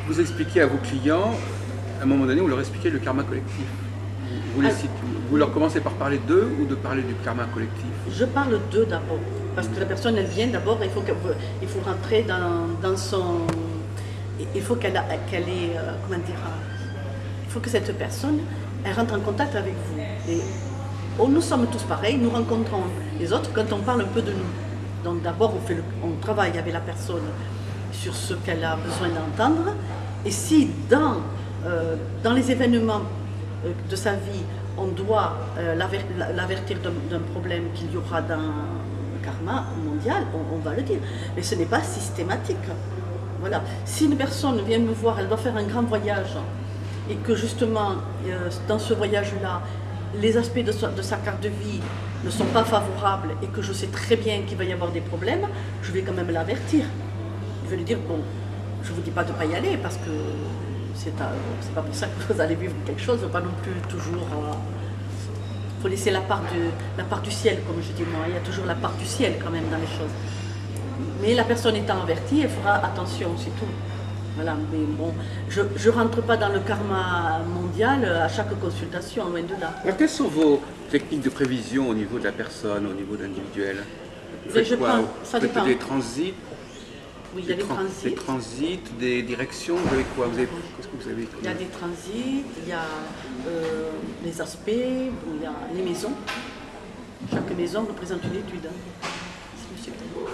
Vous expliquez à vos clients, à un moment donné, vous leur expliquez le karma collectif. Vous leur commencez par parler d'eux ou de parler du karma collectif? Je parle d'eux d'abord, parce que la personne, elle vient d'abord, il faut rentrer dans son... Il faut qu'elle ait... comment dire... Il faut que cette personne, elle rentre en contact avec vous. Et nous sommes tous pareils, nous rencontrons les autres quand on parle un peu de nous. Donc d'abord, on travaille avec la personne sur ce qu'elle a besoin d'entendre. Et si dans les événements de sa vie, on doit l'avertir d'un problème qu'il y aura dans le karma mondial, on va le dire. Mais ce n'est pas systématique. Voilà. Si une personne vient me voir, elle doit faire un grand voyage, et que justement, dans ce voyage-là, les aspects de sa carte de vie ne sont pas favorables, et que je sais très bien qu'il va y avoir des problèmes, je vais quand même l'avertir. Je vais lui dire, bon, je ne vous dis pas de ne pas y aller, parce que c'est pas pour ça que vous allez vivre quelque chose, pas non plus toujours... Il faut laisser la part du ciel, comme je dis moi, il y a toujours la part du ciel quand même dans les choses. Mais la personne étant avertie, elle fera attention, c'est tout. Voilà, mais bon, je ne rentre pas dans le karma mondial à chaque consultation, loin de là. Alors, quelles sont vos techniques de prévision au niveau de la personne, au niveau de l'individuel? Vous faites quoi? Vous faites des transits? Oui, il y a des transits. Des transits, des directions, vous avez quoi? Qu'est-ce que vous avez? Il y a des transits, il y a les aspects, il y a les maisons. Chaque maison représente une étude.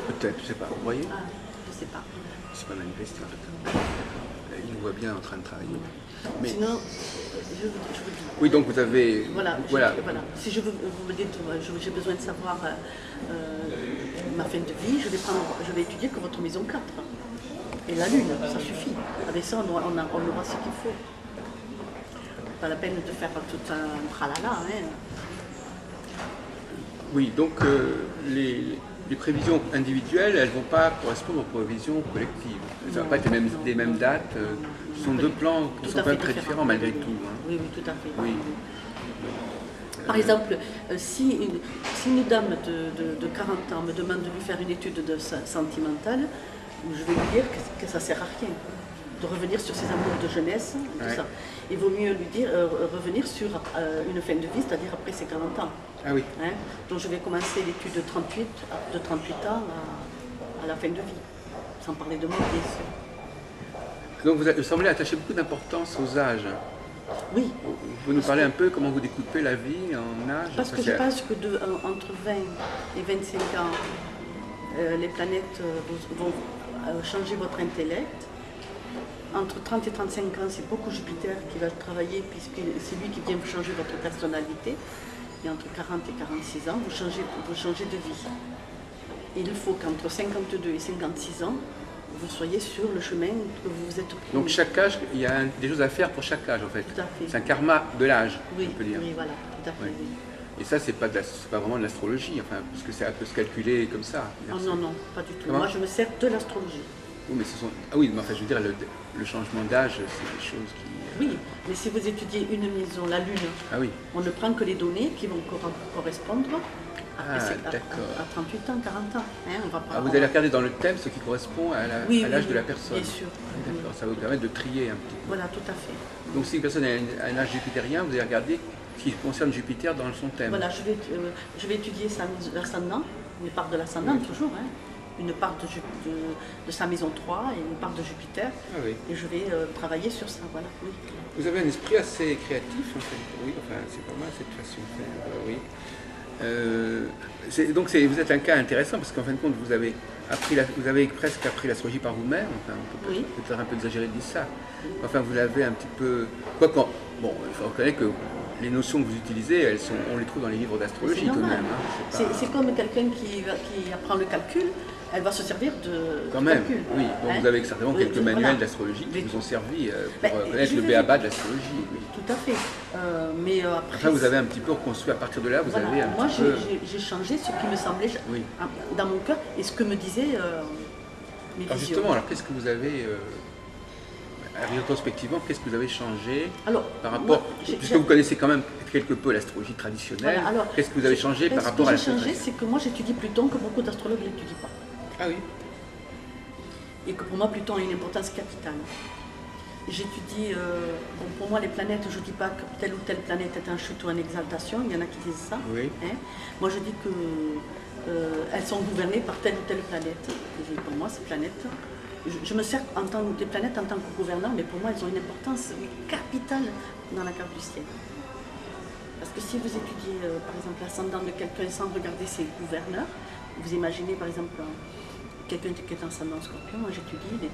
Peut-être, je ne sais pas, vous voyez? Ah, je ne sais pas. C'est pas manifesté en tout cas. Il nous voit bien en train de travailler. Mais... Sinon, je vous dis. Oui, donc vous avez... Voilà. Si vous me dites, j'ai besoin de savoir ma fin de vie, je vais étudier que votre maison 4. Et la lune, ça suffit. Avec ça, on aura ce qu'il faut. Pas la peine de faire tout un tralala. Hein. Oui, donc les prévisions individuelles, elles ne vont pas correspondre aux prévisions collectives. Ça ne va pas être les mêmes dates. Ce sont deux plans qui sont quand même très différents malgré tout. Hein. Oui, tout à fait. Oui. Par exemple, si une dame de 40 ans me demande de lui faire une étude sentimentale, je vais lui dire que ça ne sert à rien. De revenir sur ses amours de jeunesse, tout ça. Il vaut mieux lui dire revenir sur une fin de vie, c'est-à-dire après ses 40 ans. Ah oui. Hein? Donc je vais commencer l'étude de 38 ans à la fin de vie, sans parler de mort, bien sûr. Donc vous semblez attacher beaucoup d'importance aux âges. Oui. Vous pouvez nous parler un peu comment vous découpez la vie en âge? Parce que je pense que entre 20 et 25 ans, les planètes vont changer votre intellect. Entre 30 et 35 ans, c'est beaucoup Jupiter qui va travailler puisque c'est lui qui vient changer votre personnalité. Et entre 40 et 46 ans, vous changez de vie. Et il faut qu'entre 52 et 56 ans, vous soyez sur le chemin que vous vous êtes pris. Donc chaque âge, il y a des choses à faire pour chaque âge en fait. Tout à fait. C'est un karma de l'âge, oui, on peut dire. Oui, voilà, tout à fait. Oui. Oui. Et ça, c'est pas vraiment de l'astrologie, enfin, parce que ça peut se calculer comme ça. Oh, non, pas du tout. Comment? Moi, je me sers de l'astrologie. Oui, mais mais enfin, je veux dire, le changement d'âge, c'est des choses qui... Oui, mais si vous étudiez une maison, la Lune, on ne prend que les données qui vont correspondre à 38 ans, 40 ans. Hein, vous allez regarder dans le thème ce qui correspond à l'âge de la personne. Bien sûr. D'accord, ça va vous permettre de trier un petit peu. Voilà, tout à fait. Donc si une personne a un âge jupitérien, vous allez regarder ce qui concerne Jupiter dans son thème. Voilà, je vais étudier l'ascendant, une part de l'ascendant toujours, hein, une part de sa maison 3 et une part de Jupiter. Ah oui. Et je vais travailler sur ça, voilà. Oui. Vous avez un esprit assez créatif, en fait. Oui, enfin, c'est pas mal cette façon de faire, oui. Donc vous êtes un cas intéressant parce qu'en fin de compte, vous avez presque appris l'astrologie par vous-même. Enfin, on peut peut-être un peu exagérer de dire ça. Enfin, vous l'avez un petit peu... Bon, il faut reconnaître que les notions que vous utilisez, on les trouve dans les livres d'astrologie quand même. Hein. C'est comme quelqu'un qui apprend le calcul, elle va se servir de calcul. Oui. Donc vous avez certainement quelques manuels d'astrologie qui vous ont servi pour connaître le b.a.-ba de l'astrologie. Oui. Tout à fait. Mais après... Enfin, vous avez un petit peu reconstruit à partir de là, vous avez un moi, petit peu... j'ai changé ce qui me semblait dans mon cœur et ce que me disaient mes visions. Justement, qu'est-ce que vous avez... rétrospectivement, qu'est-ce que vous avez changé par rapport, puisque vous connaissez quand même quelque peu l'astrologie traditionnelle, qu'est-ce que vous avez changé par rapport à l'astrologie? Ce que j'ai changé, c'est que moi j'étudie Pluton que beaucoup d'astrologues n'étudient pas. Ah oui. Et que pour moi Pluton a une importance capitale. J'étudie, pour moi les planètes, je ne dis pas que telle ou telle planète est en chute ou en exaltation, il y en a qui disent ça. Oui. Hein. Moi je dis que elles sont gouvernées par telle ou telle planète. Et pour moi ces planètes, je me sers des planètes en tant que gouvernant, mais pour moi, elles ont une importance capitale dans la carte du ciel. Parce que si vous étudiez, par exemple, l'ascendant de quelqu'un sans regarder ses gouverneurs, vous imaginez, par exemple, quelqu'un qui est en ascendant Scorpion, moi j'étudie les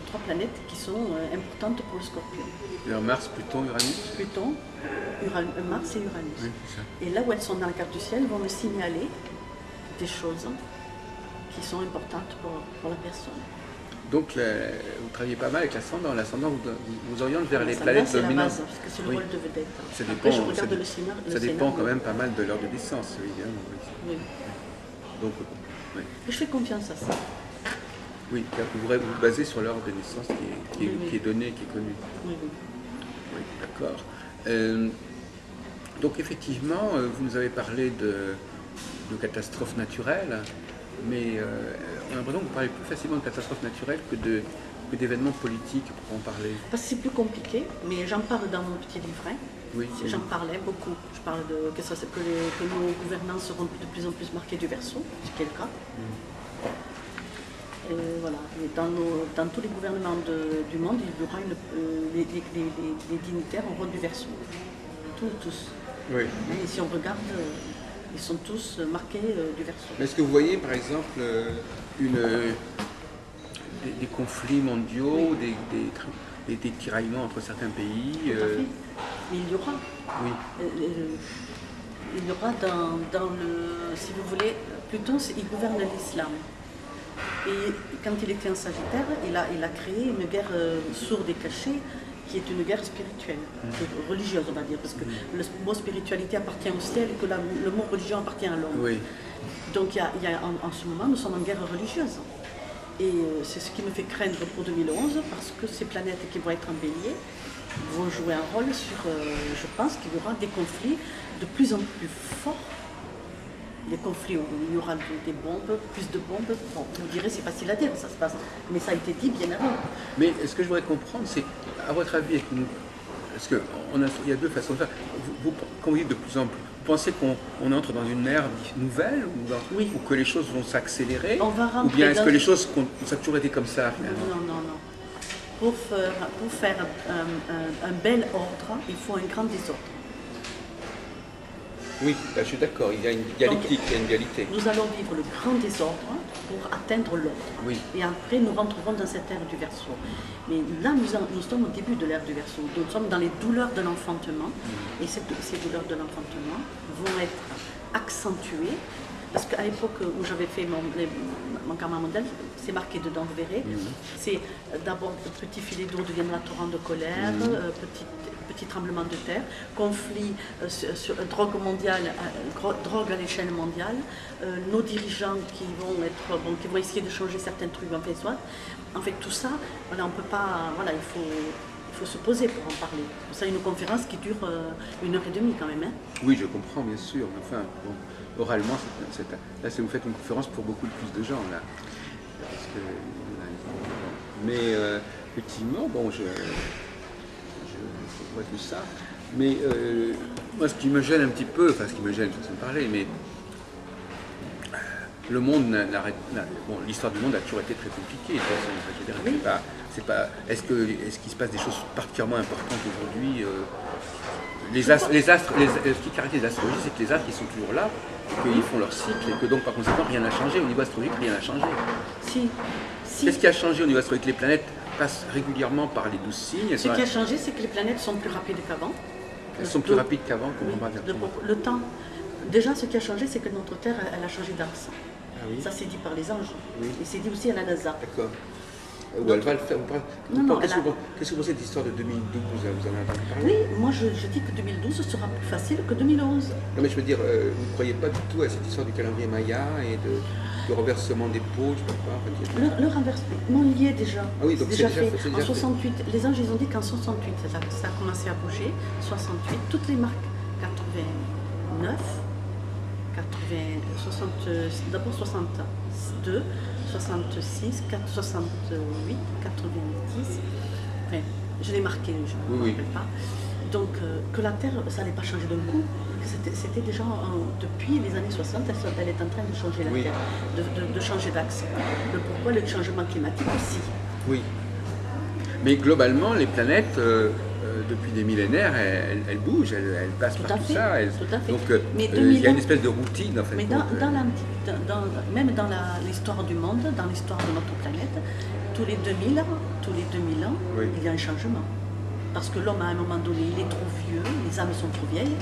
trois planètes qui sont importantes pour le Scorpion. Alors Mars, Pluton, Uranus? Pluton, Mars et Uranus. Oui, c'est ça. Et là où elles sont dans la carte du ciel, vont me signaler des choses qui sont importantes pour la personne. Donc, vous travaillez pas mal avec l'ascendant. L'ascendant vous oriente vers les planètes dominantes. C'est la base, parce que c'est le rôle de vedette. Ça dépend, après, je regarde le scénario. Ça dépend quand même pas mal de l'heure de naissance, évidemment. Oui. Donc, oui. Et je fais confiance à ça. Oui, vous vous basez sur l'heure de naissance qui est donnée, qui est connue. Oui. Oui, d'accord. Donc, effectivement, vous nous avez parlé de catastrophes naturelles, mais on a l'impression que vous parlez plus facilement de catastrophes naturelles que d'événements politiques pour en parler. Parce que c'est plus compliqué, mais j'en parle dans mon petit livret. Oui, j'en parlais beaucoup. Je parle que nos gouvernants seront de plus en plus marqués du Verseau, ce qui est le cas. Voilà. Et dans tous les gouvernements du monde, il y aura les dignitaires auront du Verseau. Tous. Oui. Et si on regarde, ils sont tous marqués du Verseau. Est-ce que vous voyez par exemple des conflits mondiaux, des tiraillements entre certains pays? Tout à fait. Mais il y aura. Oui. Il y aura dans le, si vous voulez, Pluton, il gouverne l'islam. Et quand il était en Sagittaire, il a créé une guerre sourde et cachée, qui est une guerre spirituelle, religieuse on va dire, parce que le mot spiritualité appartient au ciel et que le mot religion appartient à l'homme. Oui. Donc en ce moment, nous sommes en guerre religieuse. Et c'est ce qui me fait craindre pour 2011, parce que ces planètes qui vont être en bélier vont jouer un rôle sur, je pense qu'il y aura des conflits de plus en plus forts. Des conflits où il y aura des bombes, plus de bombes. Bon, vous direz, c'est facile à dire, ça se passe. Mais ça a été dit bien avant. Mais ce que je voudrais comprendre, c'est, à votre avis, parce qu'il y a deux façons de faire. Quand vous dites de plus en plus, vous pensez qu'on entre dans une ère nouvelle ou que les choses vont s'accélérer? Ou bien est-ce que les choses, ça a toujours été comme ça? Non. Pour faire un bel ordre, il faut un grand désordre. Oui, je suis d'accord, il y a une dialectique, il y a une dualité. Nous allons vivre le grand désordre pour atteindre l'ordre. Oui. Et après, nous rentrerons dans cette ère du Verseau. Mais là, nous sommes au début de l'ère du Verseau. Nous sommes dans les douleurs de l'enfantement. Et ces douleurs de l'enfantement vont être accentuées. Parce qu'à l'époque où j'avais fait mon karma mondial, c'est marqué dedans, vous verrez. C'est d'abord petit filet d'eau deviendra torrent de colère, petit tremblement de terre, conflit sur drogue mondiale, drogue à l'échelle mondiale, nos dirigeants qui vont essayer de changer certains trucs, en fait tout ça, voilà, on peut pas, voilà, il faut se poser pour en parler. C'est pour ça une conférence qui dure 1h30 quand même. Hein. Oui, je comprends bien sûr, mais enfin, bon, oralement, là vous faites une conférence pour beaucoup plus de gens là. Parce que, mais effectivement, bon, je vois tout ça, mais moi ce qui me gêne un petit peu, enfin ce qui me gêne, je ne sais pas parler, mais le monde bon, l'histoire du monde a toujours été très compliquée. De toute façon, est-ce qu'il se passe des choses particulièrement importantes aujourd'hui? Ce qui caractérise l'astrologie, c'est que les astres ils sont toujours là, qu'ils font leur cycle, et que donc par conséquent rien n'a changé. Au niveau astrologique, rien n'a changé. Si. Qu'est-ce qui a changé au niveau astrologique? Les planètes passent régulièrement par les 12 signes. Ce qui a changé, c'est que les planètes sont plus rapides qu'avant. Elles sont plus rapides qu'avant, comment on va dire? Le temps. Déjà, ce qui a changé, c'est que notre Terre, elle a changé d'axe. Ah oui. Ça, c'est dit par les anges. Oui. Et c'est dit aussi à la NASA. D'accord. Ou elle va le faire. Qu'est-ce que vous pensez de l'histoire de 2012? Vous en avez entendu parler? Oui, moi je dis que 2012 sera plus facile que 2011. Non, mais je veux dire, vous ne croyez pas du tout à cette histoire du calendrier Maya et du renversement des pôles, je ne sais pas. Le renversement, il y est déjà. Ah oui, donc c'est déjà fait. En 68, les anges, ils ont dit qu'en 68, ça a commencé à bouger. 68, toutes les marques 89, d'abord 62, 66, 68, 90. Enfin, je l'ai marqué, je ne me rappelle pas. Donc, que la Terre, ça n'allait pas changer d'un coup. C'était déjà, depuis les années 60, elle est en train de changer la Terre, de changer d'axe. Pourquoi le changement climatique aussi. Oui. Mais globalement, les planètes, depuis des millénaires, elles bougent, elles passent par tout ça. Tout à fait. Donc, il y a une espèce de routine, en fait. Mais même dans l'histoire du monde, dans l'histoire de notre planète, tous les 2000 ans, il y a un changement. Parce que l'homme, à un moment donné, il est trop vieux, les âmes sont trop vieilles.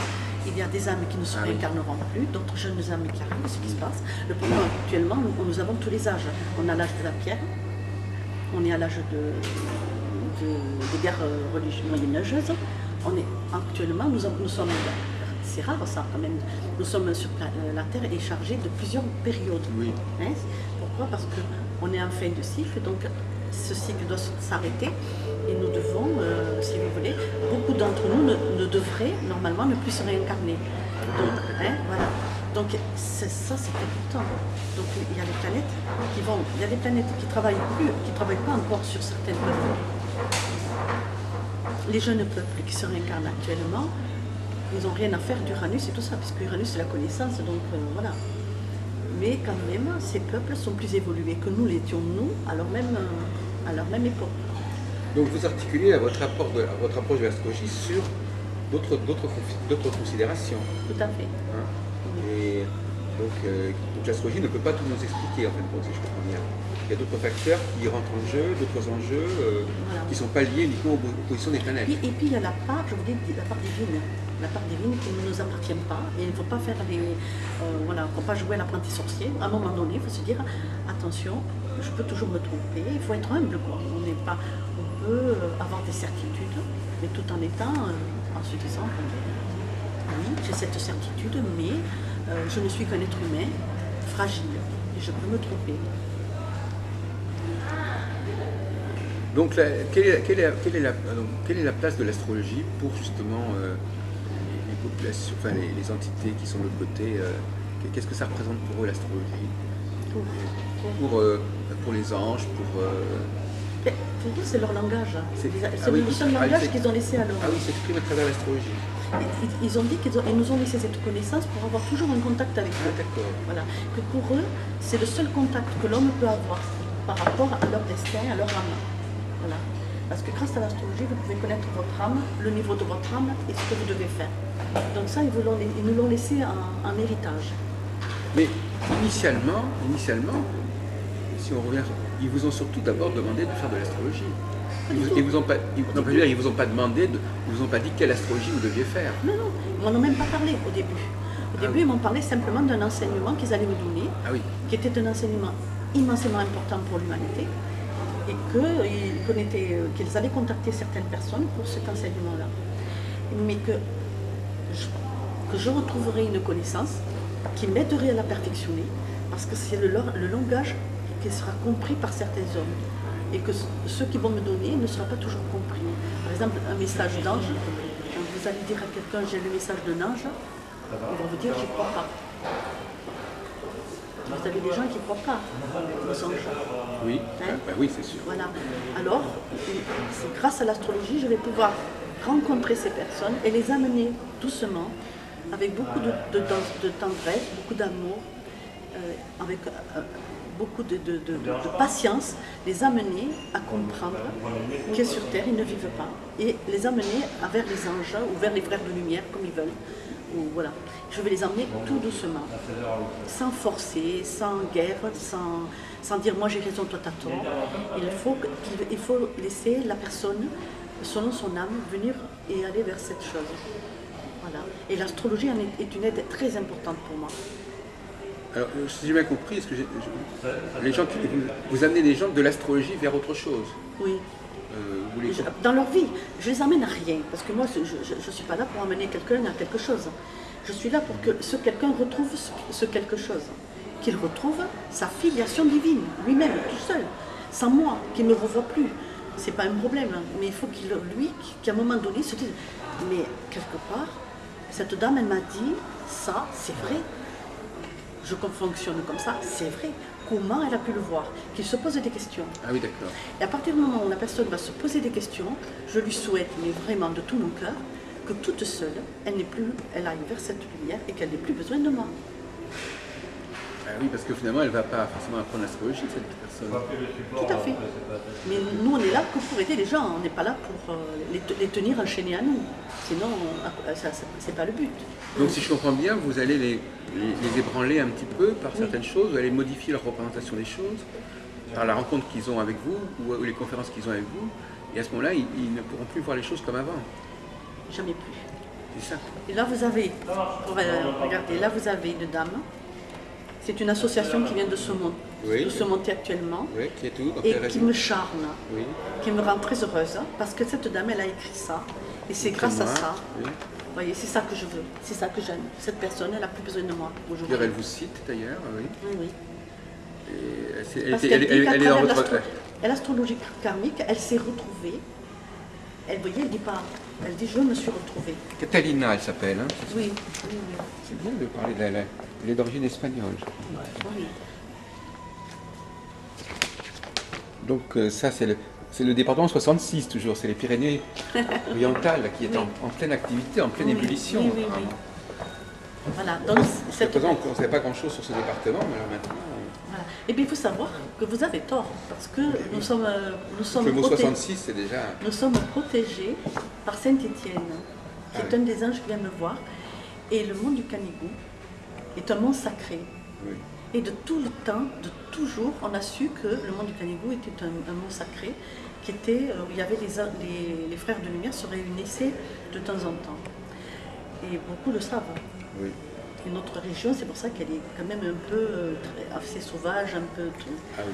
Il y a des âmes qui ne se réincarneront plus, d'autres jeunes âmes qui arrivent, ce qui se passe. Le problème actuellement, nous avons tous les âges. On a l'âge de la pierre, on est à l'âge des guerres religieuses moyenâgeuses. Actuellement, nous sommes, c'est rare ça quand même, nous sommes sur la Terre est chargée de plusieurs périodes. Oui. Hein? Pourquoi? Parce qu'on est en fin de cycle, donc ce cycle doit s'arrêter et nous devons, si vous voulez, beaucoup d'entre nous ne devraient normalement ne plus se réincarner. Donc, voilà. Donc ça c'est important. Donc il y a des planètes qui travaillent pas encore sur certaines peuples. Les jeunes peuples qui se réincarnent actuellement, ils n'ont rien à faire d'Uranus et tout ça, parce que Uranus c'est la connaissance, donc voilà. Mais quand même, ces peuples sont plus évolués que nous l'étions, nous, à leur même époque. Donc vous articulez votre approche de l'astrologie sur d'autres considérations. Tout à fait. Hein? Et donc l'astrologie ne peut pas tout nous expliquer, en fin de compte, si je comprends bien. Il y a d'autres facteurs qui rentrent en jeu, d'autres enjeux qui ne sont pas liés uniquement aux positions des planètes. Et puis il y a la part, je vous dis, la part divine. La part divine qui ne nous appartient pas. Et il ne faut pas faire faut pas jouer à l'apprenti sorcier. À un moment donné, il faut se dire, attention, je peux toujours me tromper. Il faut être humble, quoi. On peut avoir des certitudes, mais tout en étant, en se disant, oui, j'ai cette certitude, mais je ne suis qu'un être humain, fragile, et je peux me tromper. Donc, quelle est la place de l'astrologie pour justement les populations, enfin les entités qui sont de l'autre côté? Qu'est-ce que ça représente pour eux, l'astrologie? Pour les anges, c'est leur langage. C'est le seul langage qu'ils ont laissé à l'homme. Ah oui, c'est exprimé à travers l'astrologie. Ils ont dit qu'ils nous ont laissé cette connaissance pour avoir toujours un contact avec eux. D'accord. Voilà. Que pour eux, c'est le seul contact que l'homme peut avoir par rapport à leur destin, à leur âme. Voilà. Parce que grâce à l'astrologie, vous pouvez connaître votre âme, le niveau de votre âme et ce que vous devez faire. Donc ça, ils nous l'ont laissé en héritage. Mais initialement, si on revient, ils vous ont surtout d'abord demandé de faire de l'astrologie. Ils vous ont pas demandé, ils vous ont pas dit quelle astrologie vous deviez faire. Non, ils m'en ont même pas parlé au début. Au début, ils m'ont parlé simplement d'un enseignement qu'ils allaient me donner, qui était un enseignement immensément important pour l'humanité, et qu'ils avaient contacté certaines personnes pour cet enseignement-là. Mais que je retrouverai une connaissance qui m'aiderait à la perfectionner, parce que c'est le langage qui sera compris par certains hommes, et que ceux qui vont me donner ne sera pas toujours compris. Par exemple, un message d'ange, vous allez dire à quelqu'un j'ai le message d'un ange, ils vont vous dire j'y crois pas. Vous avez des gens qui ne croient pas aux anges. Oui, oui, c'est sûr. Voilà. Alors, c'est grâce à l'astrologie, je vais pouvoir rencontrer ces personnes et les amener doucement, avec beaucoup de tendresse, beaucoup d'amour, avec beaucoup de patience, les amener à comprendre que sur Terre, ils ne vivent pas, et les amener vers les anges ou vers les frères de lumière, comme ils veulent. Voilà. Je vais les emmener tout doucement, sans forcer, sans guerre, sans dire moi j'ai raison, toi t'as tort. Il faut laisser la personne, selon son âme, venir et aller vers cette chose. Voilà. Et l'astrologie est une aide très importante pour moi. Alors, si j'ai bien compris, vous amenez les gens de l'astrologie vers autre chose. Oui. Dans leur vie, je les amène à rien, parce que moi, je ne suis pas là pour amener quelqu'un à quelque chose. Je suis là pour que ce quelqu'un retrouve ce quelque chose, qu'il retrouve sa filiation divine, lui-même, tout seul, sans moi, qu'il ne me revoie plus. C'est pas un problème, mais il faut qu'à un moment donné, se dise, mais quelque part, cette dame, elle m'a dit, ça, c'est vrai. Je fonctionne comme ça, c'est vrai. Comment elle a pu le voir? Qu'il se pose des questions. Ah oui, d'accord. Et à partir du moment où la personne va se poser des questions, je lui souhaite, mais vraiment de tout mon cœur, que toute seule, elle aille vers cette lumière et qu'elle n'ait plus besoin de moi. Ah oui, parce que finalement, elle ne va pas forcément apprendre l'astrologie, cette personne. Tout à fait. Mais nous, on est là que pour aider les gens, on n'est pas là pour les tenir enchaînés à nous. Sinon, c'est pas le but. Donc si je comprends bien, vous allez les ébranler un petit peu par certaines choses, vous allez modifier leur représentation des choses, par la rencontre qu'ils ont avec vous, ou les conférences qu'ils ont avec vous, et à ce moment-là, ils ne pourront plus voir les choses comme avant. Jamais plus. C'est ça. Et là, vous avez, regardez, là, vous avez une dame. C'est une association qui vient de se monter actuellement, qui est tout, et qui me charme, qui me rend très heureuse, parce que cette dame, elle a écrit ça, et c'est grâce à ça. Vous voyez, c'est ça que je veux, c'est ça que j'aime. Cette personne, elle n'a plus besoin de moi aujourd'hui. Elle vous cite d'ailleurs, oui. Oui. Parce qu'elle est dans votre... L'astrologie karmique, elle s'est retrouvée. Vous voyez, elle dit pas. Elle dit je me suis retrouvée. Catalina, elle s'appelle. Hein, oui. C'est bien de parler d'elle. Elle est d'origine espagnole. Oui. Donc ça, c'est le département 66 toujours. C'est les Pyrénées orientales qui est en pleine activité, en pleine ébullition. Oui. Voilà. Donc, à présent, on ne savait pas grand-chose sur ce département, mais alors maintenant... Voilà. Et bien il faut savoir que vous avez tort, parce que nous sommes le mot 66, c'est déjà... Nous sommes protégés par Saint-Étienne, qui est un des anges qui vient me voir, et le mont du Canigou est un mont sacré. Oui. Et de tout le temps, de toujours, on a su que le mont du Canigou était un mont sacré, qui était, où il y avait les frères de lumière se réunissaient de temps en temps. Et beaucoup le savent. Oui. Et notre région, c'est pour ça qu'elle est quand même un peu assez sauvage, un peu tout. Ah oui.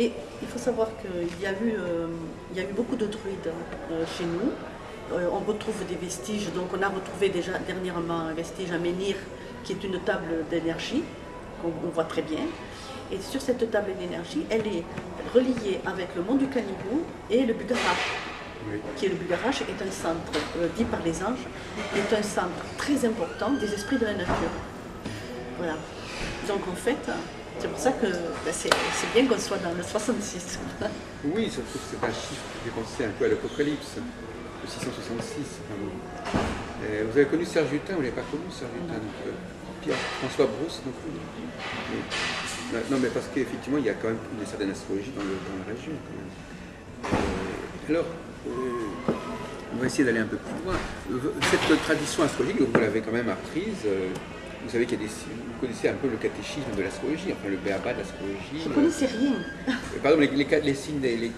Et il faut savoir qu'il y a eu beaucoup de druides chez nous. On retrouve des vestiges, donc on a retrouvé déjà dernièrement un vestige à Menhir, qui est une table d'énergie, qu'on voit très bien. Et sur cette table d'énergie, elle est reliée avec le mont du Canigou et le Bugarache. Oui. Qui est le Bugarache est un centre, dit par les anges, est un centre très important des esprits de la nature. Voilà. Donc en fait, c'est pour ça que c'est bien qu'on soit dans le 66. Oui, surtout que c'est un chiffre qui fait penser un peu à l'Apocalypse, le 666. Vous avez connu Serge Hutin, vous ne l'avez pas connu Serge Hutin, donc Pierre-François Brousse non plus. Non, mais parce qu'effectivement, il y a quand même une certaine astrologie dans la région. Quand même. Alors, on va essayer d'aller un peu plus loin. Cette tradition astrologique, vous l'avez quand même apprise. Vous savez qu'il y a vous connaissez un peu le catéchisme de l'astrologie, enfin le béaba de l'astrologie. Je ne connaissais rien. Pardon, les signes les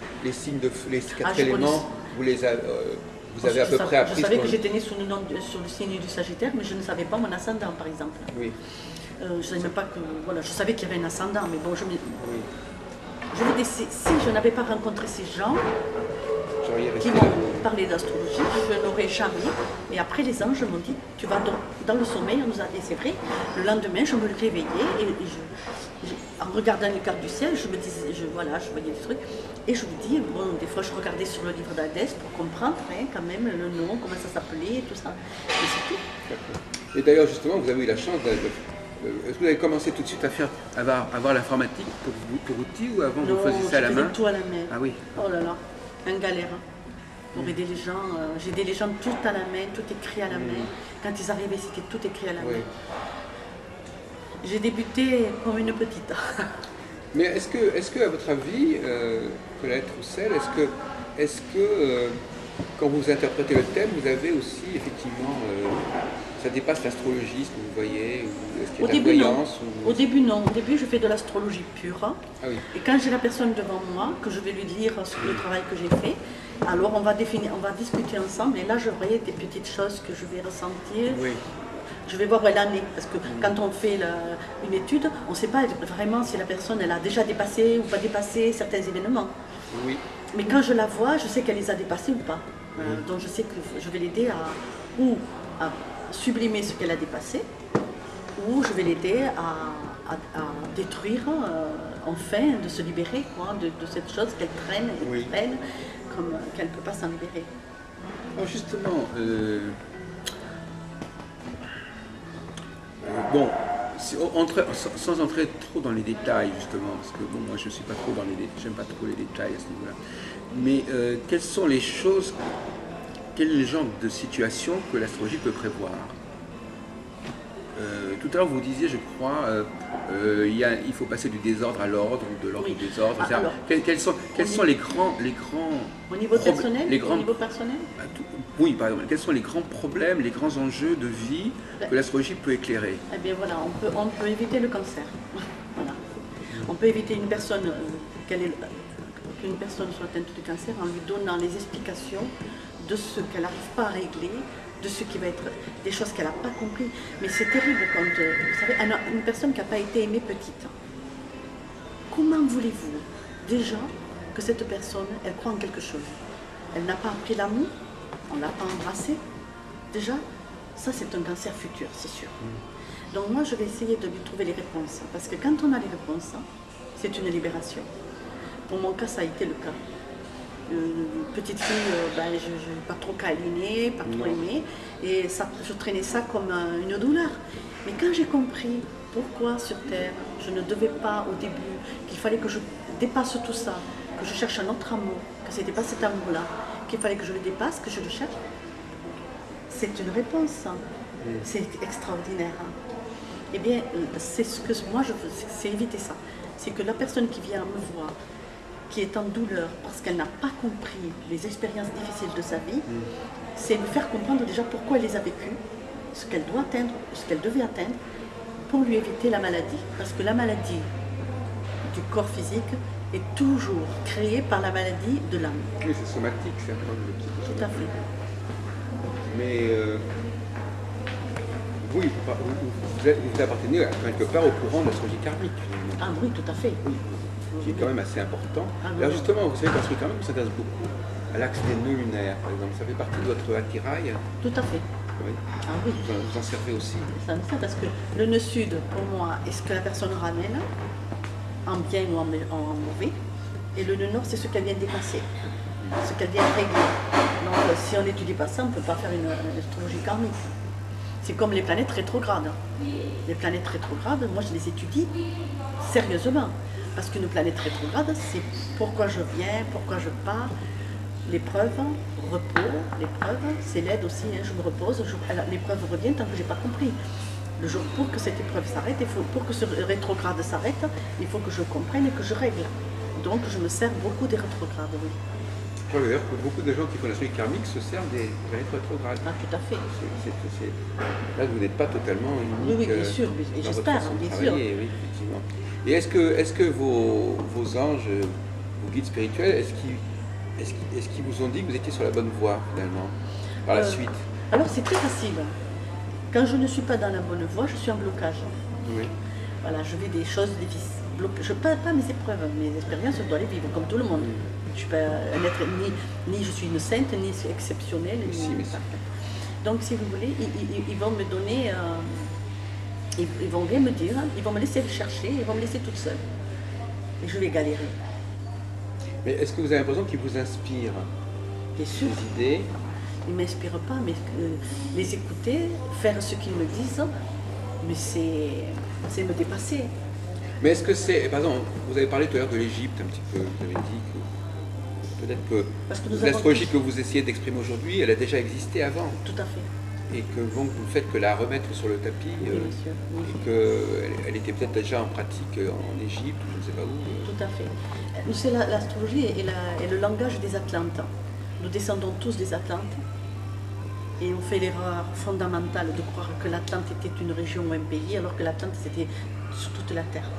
quatre éléments, vous avez à peu près appris. Je savais que j'étais née sur le signe du Sagittaire, mais je ne savais pas mon ascendant, par exemple. Oui. Je savais même pas que. Voilà, je savais qu'il y avait un ascendant, mais bon, oui. Je me dis, si je n'avais pas rencontré ces gens qui m'ont parlé d'astrologie, je n'aurais jamais. Et après, les anges m'ont dit, tu vas dans le sommeil, on nous a dit, c'est vrai. Le lendemain, je me réveillais et en regardant les cartes du ciel, je me disais, je voyais des trucs. Et je me dis, bon, des fois, je regardais sur le livre d'Hadès pour comprendre quand même le nom, comment ça s'appelait et tout ça. Et c'est tout. Et d'ailleurs, justement, vous avez eu la chance est-ce que vous avez commencé tout de suite à avoir l'informatique pour outils ou avant vous faisiez ça à la main? Tout à la main. Ah oui. Oh là là, un galère. Pour aider les gens, j'aidais les gens tout à la main, tout écrit à la main. Quand ils arrivaient, c'était tout écrit à la main. J'ai débuté comme une petite. Mais est-ce que à votre avis, Colette Roussel, est-ce que quand vous interprétez le thème, vous avez aussi effectivement ça dépasse l'astrologie, ce que vous voyez, ou est-ce qu'il y a de la voyance Au début, non. Au début, je fais de l'astrologie pure. Ah oui. Et quand j'ai la personne devant moi, que je vais lui dire sur le travail que j'ai fait, alors on va discuter ensemble. Et là, je voyais des petites choses que je vais ressentir. Oui. Je vais voir où elle en est. Parce que quand on fait une étude, on ne sait pas vraiment si la personne elle a déjà dépassé ou pas dépassé certains événements. Oui. Mais quand je la vois, je sais qu'elle les a dépassés ou pas. Donc je sais que je vais l'aider à sublimer ce qu'elle a dépassé, ou je vais l'aider à détruire, enfin, de se libérer de cette chose qu'elle traîne et traîne, comme qu'elle ne peut pas s'en libérer. Alors justement, bon, sans entrer trop dans les détails, justement, parce que bon, moi je ne suis pas trop dans les détails, j'aime pas trop les détails à ce niveau-là, mais quelles sont les choses, quel est le genre de situation que l'astrologie peut prévoir? Tout à l'heure vous disiez, je crois, il faut passer du désordre à l'ordre, ou de l'ordre au désordre. Quels sont les grands au niveau personnel, au niveau personnel oui, par exemple, quels sont les grands problèmes, les grands enjeux de vie que l'astrologie peut éclairer? Eh bien voilà, on peut éviter le cancer. Voilà. On peut éviter qu'une personne soit atteinte de cancer en lui donnant les explications de ce qu'elle n'arrive pas à régler, de ce qui va être des choses qu'elle n'a pas compris. Mais c'est terrible quand, vous savez, une personne qui n'a pas été aimée petite. Comment voulez-vous déjà que cette personne, elle croit en quelque chose? Elle n'a pas appris l'amour, on ne l'a pas embrassée. Déjà, ça c'est un cancer futur, c'est sûr. Donc moi je vais essayer de lui trouver les réponses. Parce que quand on a les réponses, c'est une libération. Pour mon cas, ça a été le cas. Petite fille, je n'ai pas trop câliné, pas trop aimé, et ça, je traînais ça comme une douleur. Mais quand j'ai compris pourquoi sur Terre, je ne devais pas au début, qu'il fallait que je dépasse tout ça, que je cherche un autre amour, que ce n'était pas cet amour-là, qu'il fallait que je le dépasse, que je le cherche, c'est une réponse. C'est extraordinaire. Hein. Eh bien, c'est ce que moi je veux, c'est éviter ça. C'est que la personne qui vient me voir, qui est en douleur parce qu'elle n'a pas compris les expériences difficiles de sa vie, c'est lui faire comprendre déjà pourquoi elle les a vécues, ce qu'elle doit atteindre, ce qu'elle devait atteindre, pour lui éviter la maladie. Parce que la maladie du corps physique est toujours créée par la maladie de l'âme. Oui, c'est somatique, c'est un peu le psychosomatique. Tout à fait. Mais vous appartenez quelque part au courant de l'astrologie karmique. Ah oui, tout à fait. Oui, qui est quand même assez important. Ah, alors justement, vous savez, parce que quand même, on s'intéresse beaucoup à l'axe des nœuds lunaires, par exemple. Ça fait partie de votre attirail. Tout à fait. Oui. Ah oui. Vous en servez aussi. Ça me sert parce que le nœud sud, pour moi, est ce que la personne ramène, en bien ou en mauvais. Et le nœud nord, c'est ce qu'elle vient dépasser, ce qu'elle vient régler. Donc si on n'étudie pas ça, on ne peut pas faire une astrologie karmique. C'est comme les planètes rétrogrades. Les planètes rétrogrades, moi je les étudie sérieusement. Parce qu'une planète rétrograde, c'est pourquoi je viens, pourquoi je pars. L'épreuve, repos, l'épreuve, c'est l'aide aussi, hein, je me repose, l'épreuve revient tant que je n'ai pas compris. Le jour, pour que cette épreuve s'arrête, pour que ce rétrograde s'arrête, il faut que je comprenne et que je règle. Donc je me sers beaucoup des rétrogrades, oui. Je crois d'ailleurs que beaucoup de gens qui font l'astrologie karmique se servent des planètes rétrogrades. Ah, tout à fait. Là, vous n'êtes pas totalement unique. Oui, bien sûr, et j'espère, bien sûr. Oui, effectivement. Et est-ce que vos anges, vos guides spirituels, est-ce qu'ils vous ont dit que vous étiez sur la bonne voie, finalement, par la suite? Alors, c'est très facile. Quand je ne suis pas dans la bonne voie, je suis en blocage. Oui. Voilà, je vis des choses difficiles. Je ne perds pas mes épreuves, mes expériences, je dois les vivre comme tout le monde. Je ne suis pas un être, ni je suis une sainte, ni exceptionnelle. Mais donc, si vous voulez, ils vont me donner, ils vont rien me dire, ils vont me laisser le chercher, ils vont me laisser toute seule. Et je vais galérer. Mais est-ce que vous avez l'impression qu'ils vous inspirent? Bien sûr. Des idées? Ils ne m'inspirent pas, mais les écouter, faire ce qu'ils me disent, mais c'est me dépasser. Mais est-ce que c'est, par exemple, vous avez parlé tout à l'heure de l'Égypte un petit peu, vous avez dit que peut-être que l'astrologie que vous essayez d'exprimer aujourd'hui, elle a déjà existé avant. Tout à fait. Et que vous ne faites que la remettre sur le tapis, oui, monsieur. Oui. Et qu'elle était peut-être déjà en pratique en Égypte, ou je ne sais pas où. Tout à fait. C'est l'astrologie et le langage des Atlantes. Nous descendons tous des Atlantes. Et on fait l'erreur fondamentale de croire que l'Atlante était une région ou un pays, alors que l'Atlante c'était sur toute la Terre.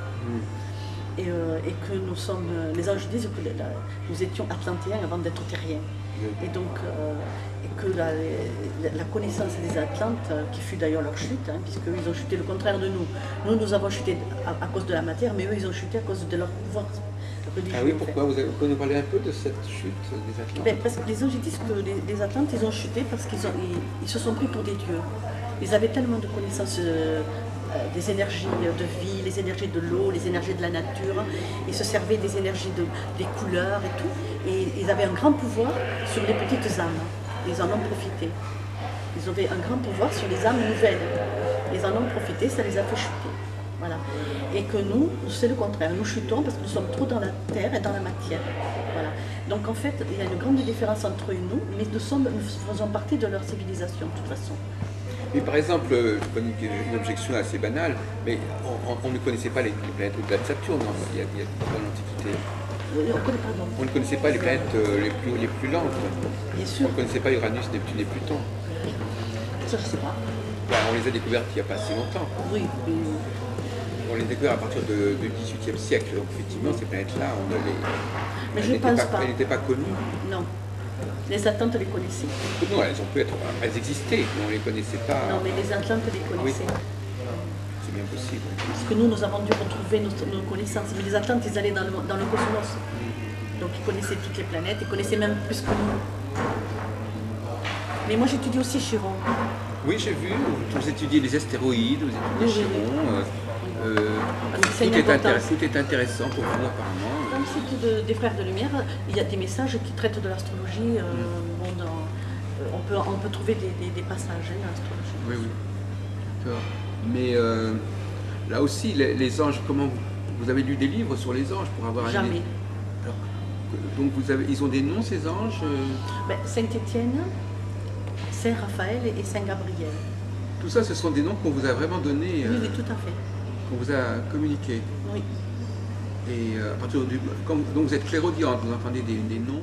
Et que nous sommes, les anges disent que nous étions atlantéens avant d'être terriens. Et donc, que la connaissance des Atlantes, qui fut d'ailleurs leur chute, hein, puisqu'ils ont chuté le contraire de nous. Nous avons chuté à cause de la matière, mais eux, ils ont chuté à cause de leur pouvoir religieux. Ah oui, pourquoi? Vous pouvez nous parler un peu de cette chute des Atlantes? Parce que les anges disent que les Atlantes, ils ont chuté parce qu'ils se sont pris pour des dieux. Ils avaient tellement de connaissances des énergies de vie, les énergies de l'eau, les énergies de la nature. Ils se servaient des énergies des couleurs et tout. Et ils avaient un grand pouvoir sur les petites âmes. Ils en ont profité. Ils avaient un grand pouvoir sur les âmes nouvelles. Ils en ont profité, ça les a fait chuter. Voilà. Et que nous, c'est le contraire. Nous chutons parce que nous sommes trop dans la terre et dans la matière. Voilà. Donc en fait, il y a une grande différence entre eux et nous, mais nous faisons partie de leur civilisation de toute façon. Mais par exemple, une objection assez banale, mais on ne connaissait pas les planètes au-delà de Saturne il y a dans l'Antiquité. Oui, on ne connaissait pas les planètes les plus lentes. Bien sûr. On ne connaissait pas Uranus, Neptune et Pluton. Ça, je ne sais pas. Ben, on les a découvertes il n'y a pas si longtemps. Oui. On les a découvertes à partir du XVIIIe siècle. Donc effectivement, ces planètes-là, mais je ne pense pas. Elles n'étaient pas connues. Non. Les Atlantes les connaissaient. Non, elles existaient, mais on ne les connaissait pas. Non, mais les Atlantes les connaissaient. Oui. C'est bien possible. Parce que nous avons dû retrouver nos connaissances. Mais les Atlantes, ils allaient dans le cosmos. Donc ils connaissaient toutes les planètes, ils connaissaient même plus que nous. Mais moi j'étudie aussi Chiron. Oui, j'ai vu. Vous étudiez les astéroïdes, vous étudiez Chiron. Tout est intéressant pour vous apparemment. Dans le site des Frères de Lumière, il y a des messages qui traitent de l'astrologie. On peut trouver des passages dans l'astrologie. Oui, oui. D'accord. Mais là aussi, les anges, comment vous avez lu des livres sur les anges pour avoir Jamais. Alors, donc ils ont des noms, ces anges? Saint-Étienne, Saint-Raphaël et Saint-Gabriel. Tout ça, ce sont des noms qu'on vous a vraiment donnés. Oui, tout à fait. Qu'on vous a communiqués. Oui. Et à partir donc vous êtes clairaudiente, vous entendez des noms.